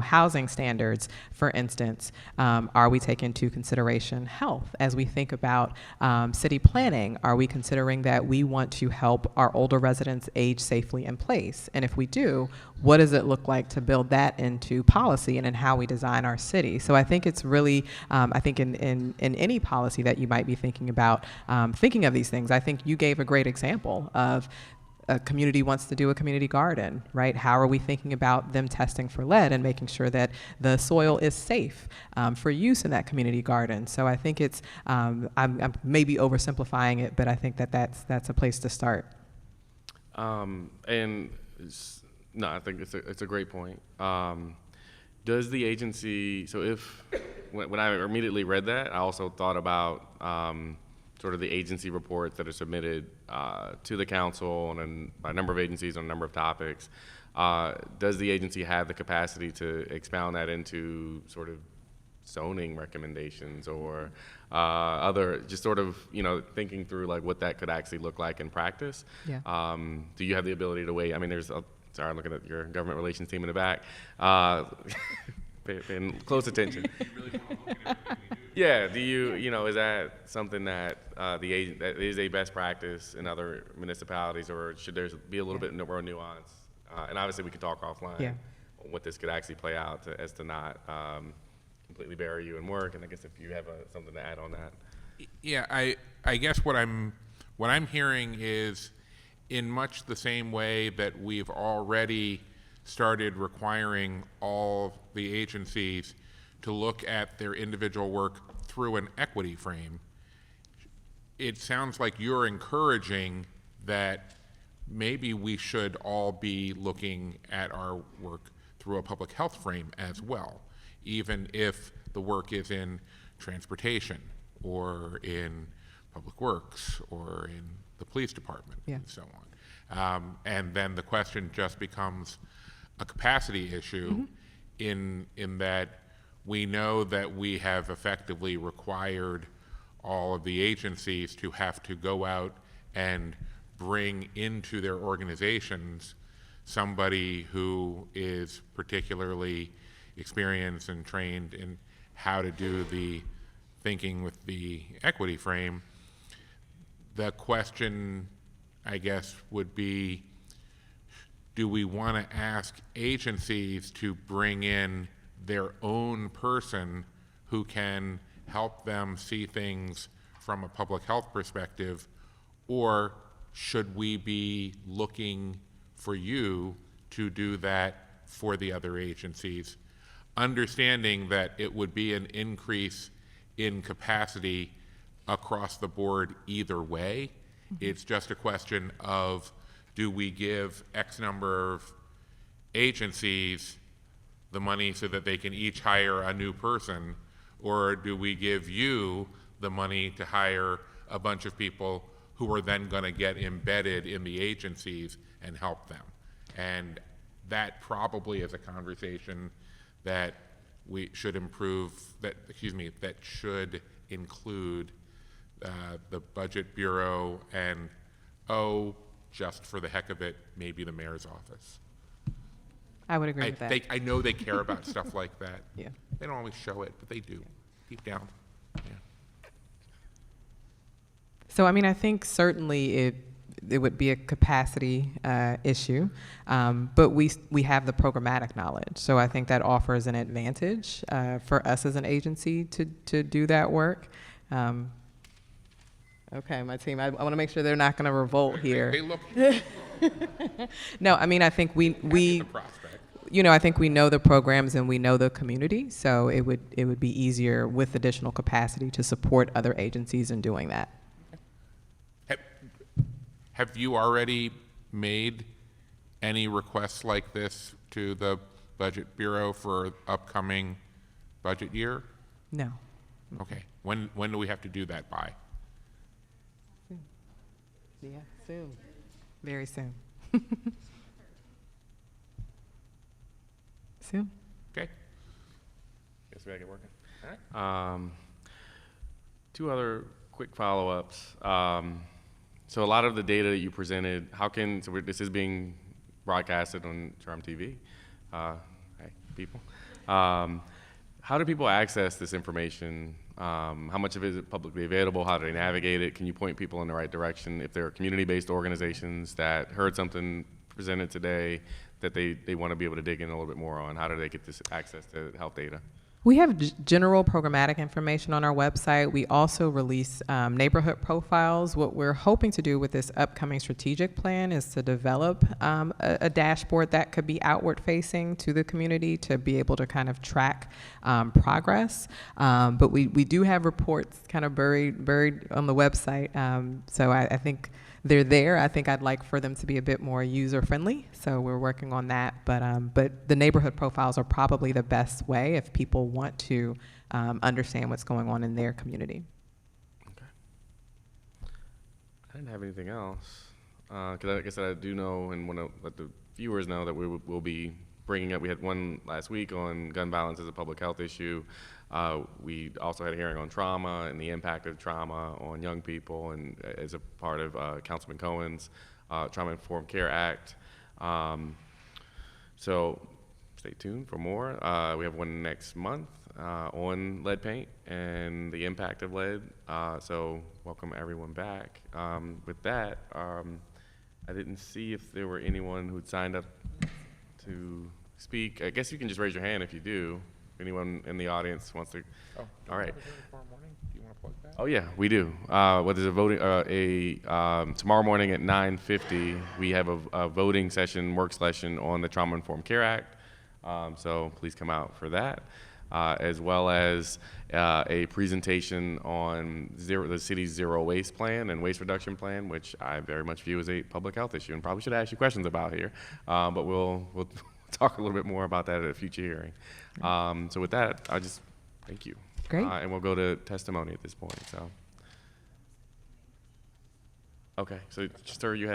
housing standards, for instance, are we taking into consideration health? As we think about city planning, are we considering that we want to help our older residents age safely in place? And if we do, what does it look like to build that into policy and in how we design our city? So I think it's really, I think in any policy that you might be thinking about, thinking of these things, I think you gave a great example of a community wants to do a community garden, right? How are we thinking about them testing for lead and making sure that the soil is safe for use in that community garden? So I think it's, I'm maybe oversimplifying it, but I think that that's a place to start. No, I think it's a great point. Does the agency, so if, when I immediately read that, I also thought about sort of the agency reports that are submitted to the council and by a number of agencies on a number of topics. Does the agency have the capacity to expound that into sort of zoning recommendations or other, just sort of, thinking through like what that could actually look like in practice? Yeah. Do you have the ability to weigh, I mean, sorry, I'm looking at your government relations team in the back. Paying close attention. Yeah, do you, is that something that that is a best practice in other municipalities, or should there be a little bit more nuance? And obviously we could talk offline on what this could actually play out as to not completely bury you in work, and I guess if you have something to add on that. Yeah, I guess what I'm hearing is, in much the same way that we've already started requiring all the agencies to look at their individual work through an equity frame, it sounds like you're encouraging that maybe we should all be looking at our work through a public health frame as well, even if the work is in transportation or in public works or in the police department and so on. And then the question just becomes a capacity issue in that we know that we have effectively required all of the agencies to have to go out and bring into their organizations somebody who is particularly experienced and trained in how to do the thinking with the equity frame. The question, I guess, would be, do we want to ask agencies to bring in their own person who can help them see things from a public health perspective, or should we be looking for you to do that for the other agencies, understanding that it would be an increase in capacity across the board either way? It's just a question of, do we give X number of agencies the money so that they can each hire a new person, or do we give you the money to hire a bunch of people who are then going to get embedded in the agencies and help them? And that probably is a conversation that we should that should include the Budget Bureau and, just for the heck of it, maybe the mayor's office. I would agree with that. I know they care about stuff like that. Yeah. They don't always show it, but they do, deep down. Yeah. So, I mean, I think certainly it would be a capacity issue, but we have the programmatic knowledge. So I think that offers an advantage for us as an agency to do that work. Okay, my team, I want to make sure they're not going to revolt here. They look No, I mean, I think we a prospect. I think we know the programs and we know the community, so it would be easier with additional capacity to support other agencies in doing that. Have you already made any requests like this to the Budget Bureau for upcoming budget year? No. Okay. When do we have to do that by? Yeah, soon. Very soon. Soon. Okay. Guess we gotta get working. All right. Two other quick follow-ups. So a lot of the data that you presented, this is being broadcasted on Charm TV. Hey, people. How do people access this information? How much of it is publicly available? How do they navigate it? Can you point people in the right direction? If there are community-based organizations that heard something presented today that they want to be able to dig in a little bit more on, how do they get this access to health data? We have general programmatic information on our website. We also release neighborhood profiles. What we're hoping to do with this upcoming strategic plan is to develop a dashboard that could be outward facing to the community to be able to kind of track progress. But we do have reports kind of buried on the website. So I think they're there. I think I'd like for them to be a bit more user-friendly, so we're working on that. But the neighborhood profiles are probably the best way if people want to understand what's going on in their community. Okay. I didn't have anything else. Because like I said, I do know and want to let the viewers know that we'll be bringing up, we had one last week on gun violence as a public health issue. We also had a hearing on trauma and the impact of trauma on young people, and as a part of Councilman Cohen's Trauma-Informed Care Act. So stay tuned for more. We have one next month on lead paint and the impact of lead. So welcome everyone back. With that, I didn't see if there were anyone who'd signed up to speak. I guess you can just raise your hand if you do. If anyone in the audience wants to. Oh, all right. Tomorrow morning? Do you want to plug that? Oh yeah, we do. What is a voting? Tomorrow morning at 9:50, we have a voting session, work session on the Trauma-Informed Care Act. So please come out for that, as well as a presentation on the city's zero waste plan and waste reduction plan, which I very much view as a public health issue and probably should ask you questions about here. But we'll talk a little bit more about that at a future hearing. So with that, I just thank you. Great. And we'll go to testimony at this point. So. Okay, so sir, you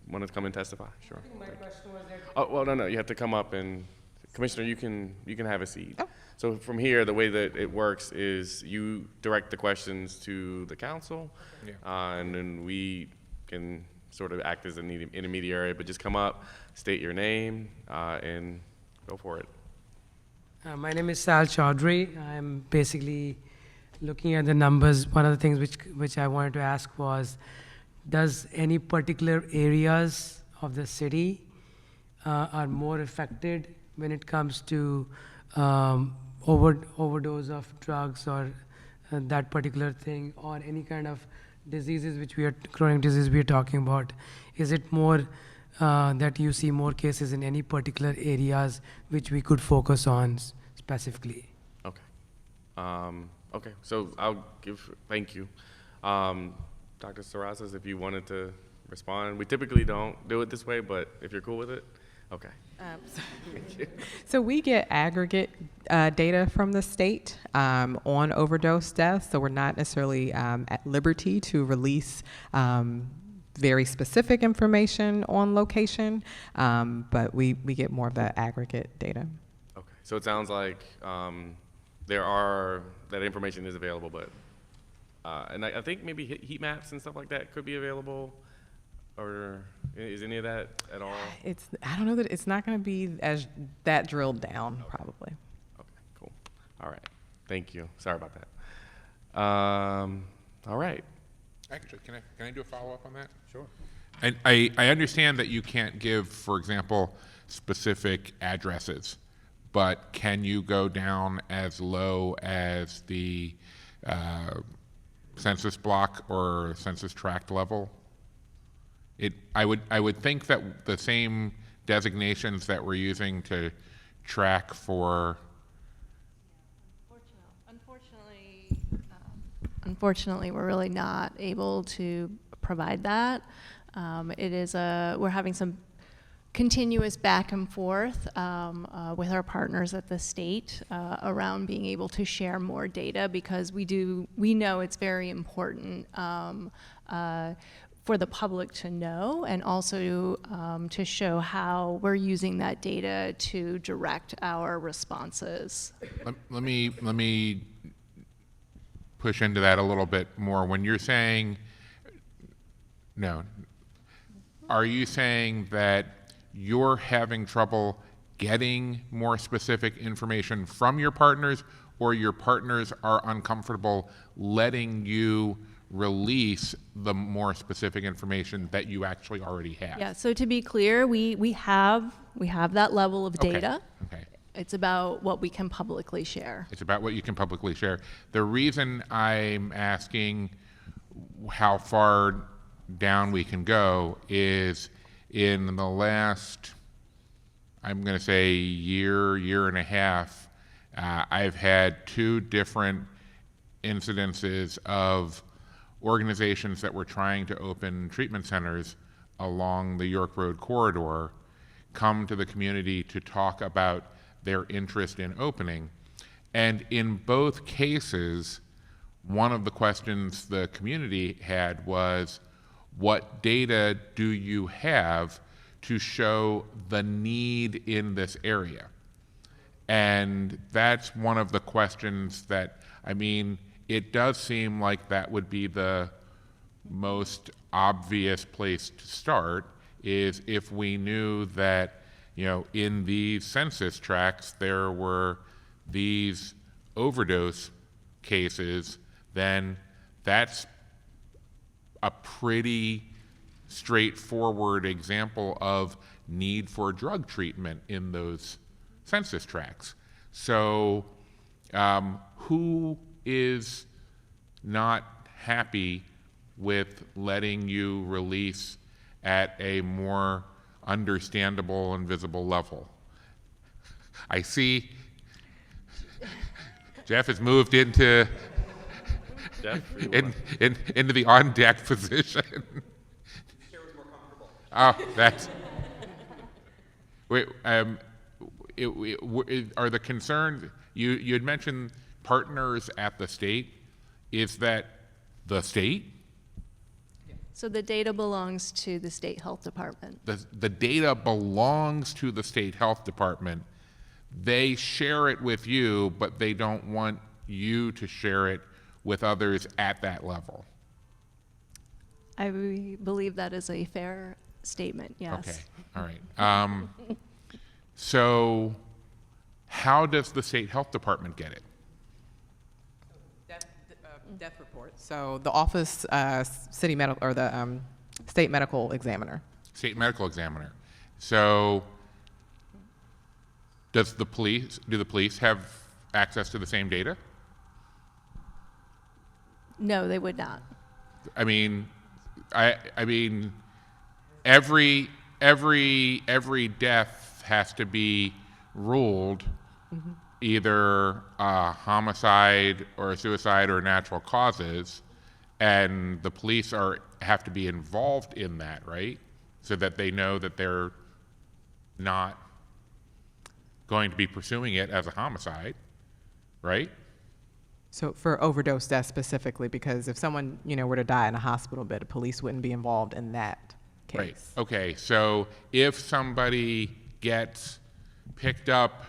wanted to come and testify? Sure. I think my question was there. Oh well, no, you have to come up and, Commissioner, you can have a seat. Oh. So from here, the way that it works is you direct the questions to the council, and then we can sort of act as an intermediary. But just come up, state your name, and go for it. My name is Sal Chaudhry. I'm basically looking at the numbers. One of the things which I wanted to ask was, does any particular areas of the city are more affected when it comes to overdose of drugs or that particular thing, or any kind of diseases chronic disease we are talking about? Is it more that you see more cases in any particular areas which we could focus on specifically? Okay. Okay, so thank you. Dr. Sarrazas, if you wanted to respond. We typically don't do it this way, but if you're cool with it, okay. So we get aggregate data from the state on overdose deaths, so we're not necessarily at liberty to release very specific information on location, but we get more of the aggregate data. Okay, so it sounds like that information is available, but and I think maybe heat maps and stuff like that could be available, or is any of that at all? I don't know that it's not going to be as that drilled down, probably. Okay, cool. All right, thank you. Sorry about that. All right. Actually, can I do a follow-up on that? Sure. And I understand that you can't give, for example, specific addresses, but can you go down as low as the census block or census tract level? I would think that the same designations that we're using to track for. Unfortunately, we're really not able to provide that. We're having some continuous back and forth with our partners at the state around being able to share more data, because we know it's very important for the public to know, and also to show how we're using that data to direct our responses. Let me push into that a little bit more. When you're saying, are you saying that you're having trouble getting more specific information from your partners, or your partners are uncomfortable letting you release the more specific information that you actually already have? Yeah, so to be clear, we have that level of data. Okay. It's about what we can publicly share. It's about what you can publicly share. The reason I'm asking how far down we can go is in the last, I'm going to say year and a half, I've had 2 different incidences of organizations that were trying to open treatment centers along the York Road corridor come to the community to talk about their interest in opening. And in both cases, one of the questions the community had was, what data do you have to show the need in this area? And that's one of the questions that, I mean, it does seem like that would be the most obvious place to start, is if we knew that, in these census tracts there were these overdose cases, then that's a pretty straightforward example of need for drug treatment in those census tracts. So who is not happy with letting you release at a more understandable and visible level? I see Jeff has moved into into the on-deck position. Chair was more comfortable. Oh, that's. Wait, are the concerns, you had mentioned partners at the state. Is that the state? So the data belongs to the state health department. The data belongs to the state health department. They share it with you, but they don't want you to share it with others at that level. I believe that is a fair statement, yes. Okay, all right. So how does the state health department get it? Death report. So the office, city medical, or the state medical examiner. State medical examiner. So do the police have access to the same data? No, they would not. I mean, every death has to be ruled either a homicide or a suicide or natural causes, and the police have to be involved in that, right? So that they know that they're not going to be pursuing it as a homicide, right? So for overdose death specifically, because if someone, were to die in a hospital bed, the police wouldn't be involved in that case. Right. Okay, so if somebody gets picked up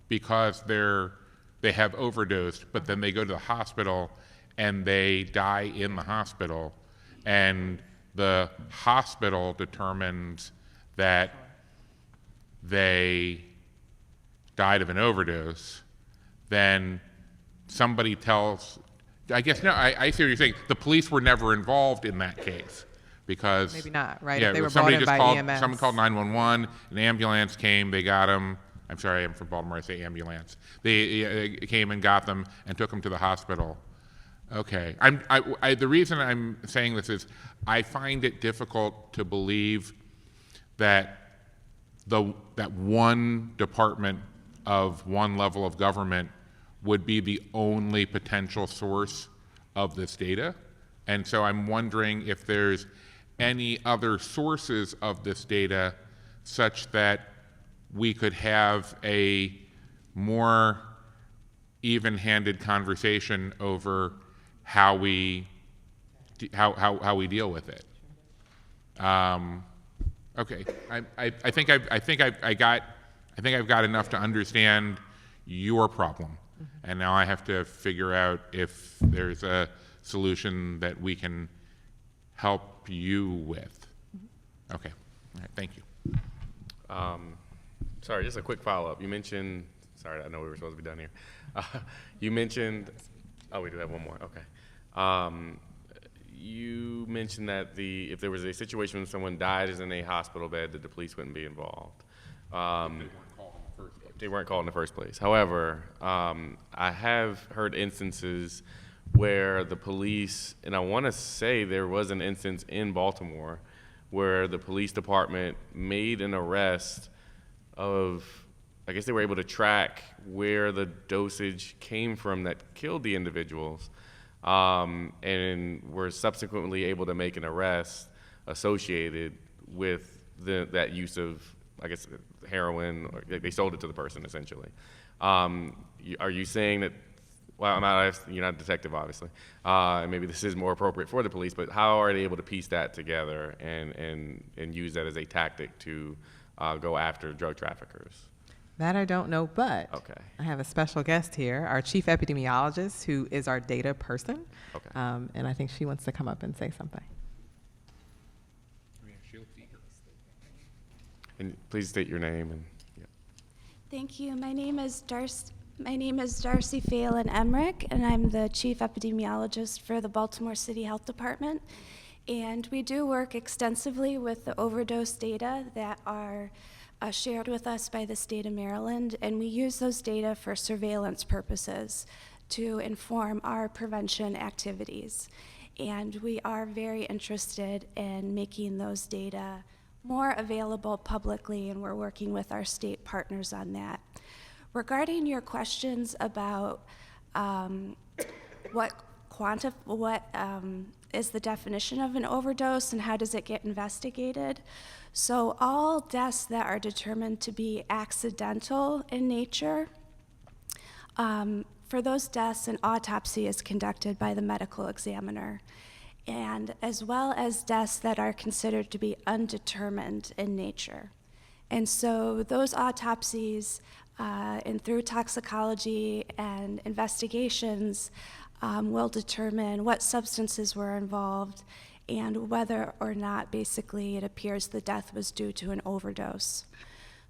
because they have overdosed, but then they go to the hospital and they die in the hospital, and the hospital determines that they died of an overdose, then somebody tells, I see what you're saying. The police were never involved in that case because Maybe not, right? Yeah, If they were somebody brought in just by called. EMS. Someone called 911. An ambulance came. They got them. I'm sorry, I'm from Baltimore. I say ambulance. They came and got them and took them to the hospital. Okay. The reason I'm saying this is I find it difficult to believe that that one department of one level of government would be the only potential source of this data. And so I'm wondering if there's any other sources of this data such that we could have a more even-handed conversation over how we deal with it. Okay, I think I've got enough to understand your problem, and now I have to figure out if there's a solution that we can help you with. Okay, all right, thank you. Sorry, just a quick follow-up. You mentioned, sorry, I know we were supposed to be done here. You mentioned, oh, we do have one more, okay. You mentioned that if there was a situation when someone died is in a hospital bed, that the police wouldn't be involved. they weren't called in the first place. However, I have heard instances where the police, and I want to say there was an instance in Baltimore where the police department made an arrest of, I guess they were able to track where the dosage came from that killed the individuals, and were subsequently able to make an arrest associated with that use of, I guess, heroin, or they sold it to the person essentially. Are you saying that, well, you're not a detective obviously, and maybe this is more appropriate for the police, but how are they able to piece that together and use that as a tactic to go after drug traffickers? That I don't know, but Okay. I have a special guest here, our chief epidemiologist, who is our data person. Okay. And I think she wants to come up and say something. And please state your name and. Yeah. Thank you. My name is Darcy Phelan Emmerich, and I'm the Chief Epidemiologist for the Baltimore City Health Department. And we do work extensively with the overdose data that are shared with us by the state of Maryland, and we use those data for surveillance purposes to inform our prevention activities. And we are very interested in making those data more available publicly, and we're working with our state partners on that. Regarding your questions about what is the definition of an overdose and how does it get investigated? So all deaths that are determined to be accidental in nature, for those deaths, an autopsy is conducted by the medical examiner, and as well as deaths that are considered to be undetermined in nature. And so those autopsies, and through toxicology and investigations, will determine what substances were involved and whether or not basically it appears the death was due to an overdose.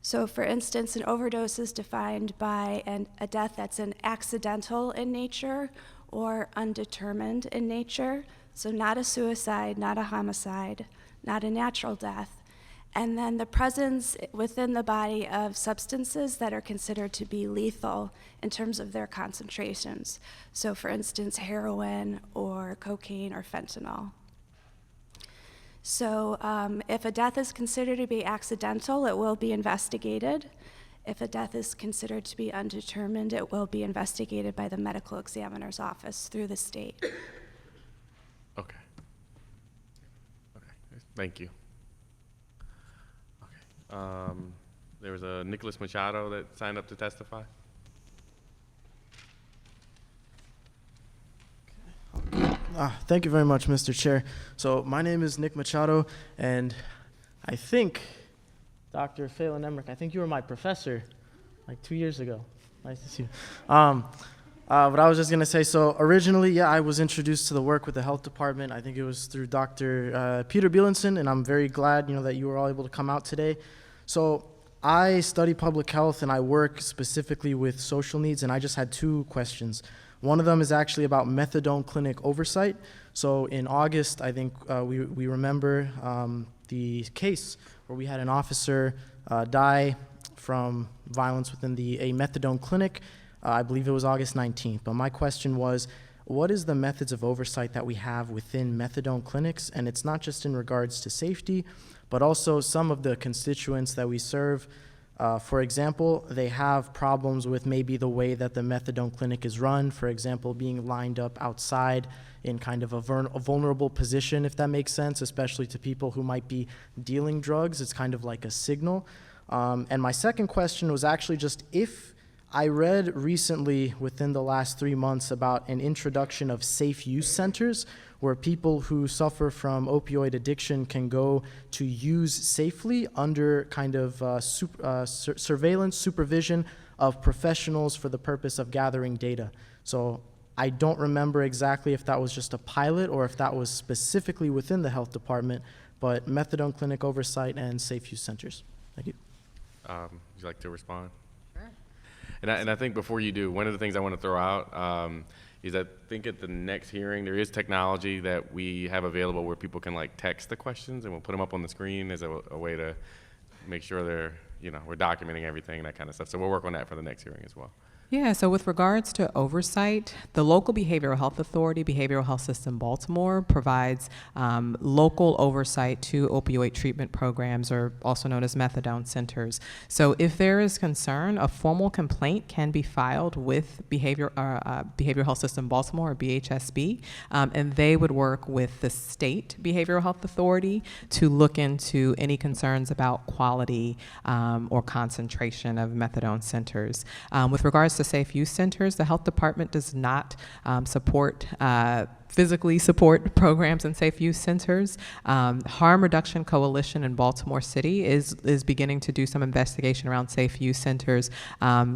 So for instance, an overdose is defined by a death that's an accidental in nature or undetermined in nature. So not a suicide, not a homicide, not a natural death. And then the presence within the body of substances that are considered to be lethal in terms of their concentrations. So for instance, heroin or cocaine or fentanyl. So if a death is considered to be accidental, it will be investigated. If a death is considered to be undetermined, it will be investigated by the medical examiner's office through the state. Okay. Okay. Thank you. Okay. There was a Nicholas Machado that signed up to testify. Thank you very much, Mr. Chair. So my name is Nick Machado, and I think, Dr. Phelan Emmerich, I think you were my professor like 2 years ago. Nice to see you. But I was just going to say, so originally, yeah, I was introduced to the work with the health department. I think it was through Dr. Peter Bielenson, and I'm very glad, that you were all able to come out today. So I study public health, and I work specifically with social needs, and I just had two questions. One of them is actually about methadone clinic oversight. So in August, I think we remember the case where we had an officer die from violence within a methadone clinic. I believe it was August 19th. But my question was, what is the methods of oversight that we have within methadone clinics? And it's not just in regards to safety, but also some of the constituents that we serve. For example, they have problems with maybe the way that the methadone clinic is run, for example, being lined up outside in kind of a vulnerable position, if that makes sense, especially to people who might be dealing drugs. It's kind of like a signal. And my second question was actually just if I read recently within the last 3 months about an introduction of safe use centers where people who suffer from opioid addiction can go to use safely under kind of surveillance, supervision of professionals for the purpose of gathering data. So I don't remember exactly if that was just a pilot or if that was specifically within the health department, but methadone clinic oversight and safe use centers. Thank you. Would you like to respond? Sure. And I think before you do, one of the things I want to throw out is I think at the next hearing there is technology that we have available where people can like text the questions, and we'll put them up on the screen as a way to make sure they're, we're documenting everything, that kind of stuff. So we'll work on that for the next hearing as well. Yeah, so with regards to oversight, the local Behavioral Health Authority, Behavioral Health System Baltimore, provides local oversight to opioid treatment programs, or also known as methadone centers. So if there is concern, a formal complaint can be filed with Behavioral Health System Baltimore, or BHSB, and they would work with the state Behavioral Health Authority to look into any concerns about quality or concentration of methadone centers. With regards to safe use centers, the health department does not physically support programs in safe use centers. Harm Reduction Coalition in Baltimore City is beginning to do some investigation around safe use centers,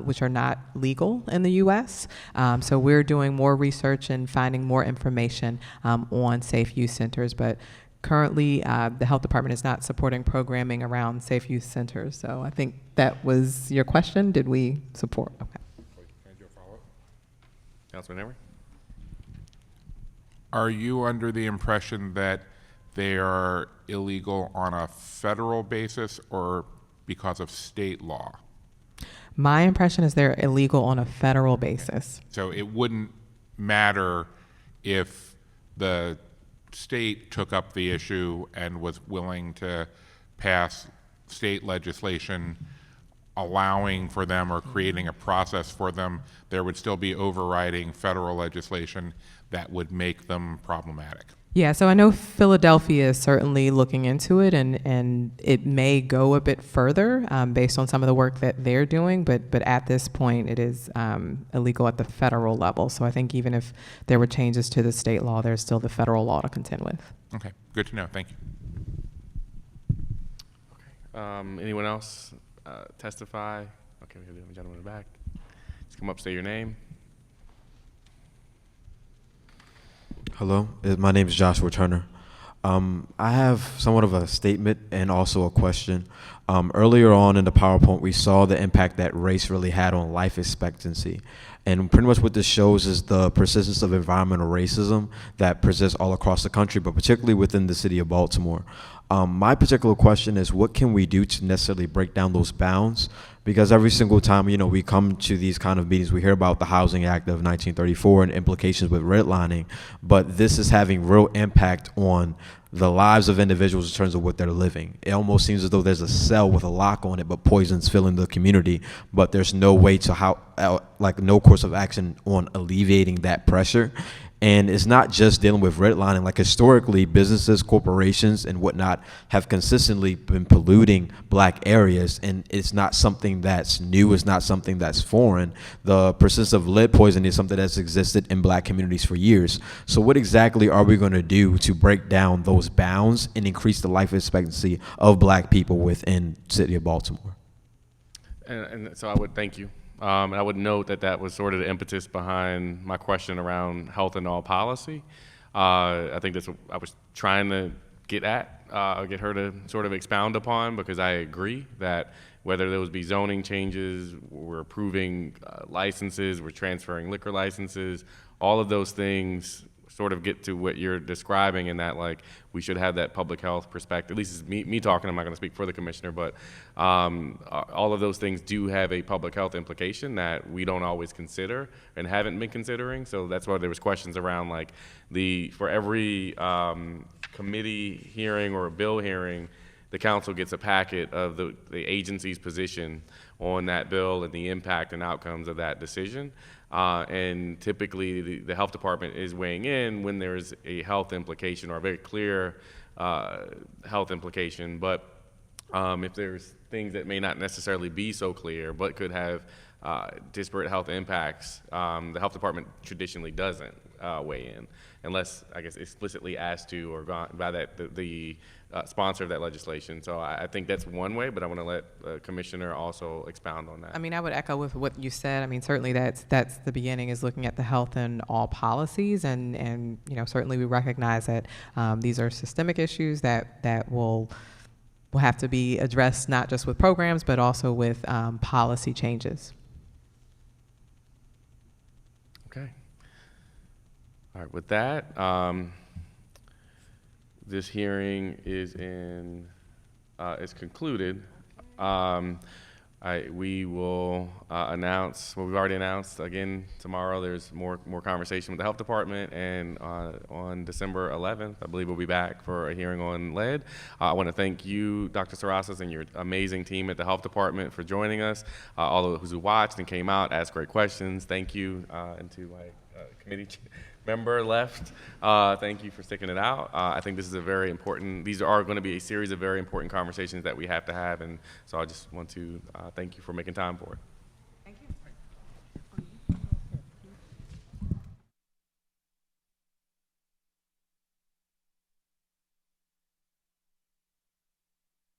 which are not legal in the U.S. So we're doing more research and finding more information on safe use centers, but currently, the health department is not supporting programming around safe use centers. So I think that was your question. Did we support? Okay. Can I do a follow-up? Councilman Emery? Are you under the impression that they are illegal on a federal basis or because of state law? My impression is they're illegal on a federal basis. So it wouldn't matter if the state took up the issue and was willing to pass state legislation allowing for them or creating a process for them, there would still be overriding federal legislation that would make them problematic. Yeah, so I know Philadelphia is certainly looking into it, and it may go a bit further based on some of the work that they're doing, but at this point it is illegal at the federal level. So I think even if there were changes to the state law, there's still the federal law to contend with. Okay, good to know. Thank you. Anyone else testify? Okay, we have the gentleman in the back. Just come up, say your name. Hello, my name is Joshua Turner. I have somewhat of a statement and also a question. Earlier on in the PowerPoint, we saw the impact that race really had on life expectancy. And pretty much what this shows is the persistence of environmental racism that persists all across the country, but particularly within the city of Baltimore. My particular question is, what can we do to necessarily break down those bounds? Because every single time, we come to these kind of meetings, we hear about the Housing Act of 1934 and implications with redlining, but this is having real impact on the lives of individuals in terms of what they're living. It almost seems as though there's a cell with a lock on it, but poison's filling the community, but there's no way to no course of action on alleviating that pressure. And it's not just dealing with redlining. Like historically, businesses, corporations, and whatnot have consistently been polluting black areas, and it's not something that's new. It's not something that's foreign. The persistence of lead poisoning is something that's existed in black communities for years. So what exactly are we going to do to break down those bounds and increase the life expectancy of black people within the city of Baltimore? And so I would thank you. And I would note that was sort of the impetus behind my question around health and all policy. I think that's what I was trying to get her to sort of expound upon, because I agree that whether those be zoning changes, we're approving licenses, we're transferring liquor licenses, all of those things sort of get to what you're describing, in that we should have that public health perspective. At least it's me talking. I'm not going to speak for the commissioner, but all of those things do have a public health implication that we don't always consider and haven't been considering. So that's why there was questions around for every committee hearing or a bill hearing, the council gets a packet of the agency's position on that bill and the impact and outcomes of that decision. And typically the health department is weighing in when there's a health implication or a very clear health implication. But if there's things that may not necessarily be so clear but could have disparate health impacts, the health department traditionally doesn't weigh in unless, I guess, explicitly asked to or by the sponsor of that legislation. So I think that's one way, but I want to let the commissioner also expound on that. I mean, I would echo with what you said. I mean, certainly that's the beginning, is looking at the health and all policies, and certainly we recognize that these are systemic issues that will have to be addressed, not just with programs but also with policy changes. Okay. All right. With that, this hearing is concluded. We will announce what we've already announced again tomorrow. There's more conversation with the health department, and on December 11th, I believe we'll be back for a hearing on lead. I want to thank you, Dr. Sarasas, and your amazing team at the health department for joining us. All of those who watched and came out, asked great questions. Thank you, and to my committee member left. Thank you for sticking it out. I think this is a very important, these are going to be a series of very important conversations that we have to have, and so I just want to thank you for making time for it.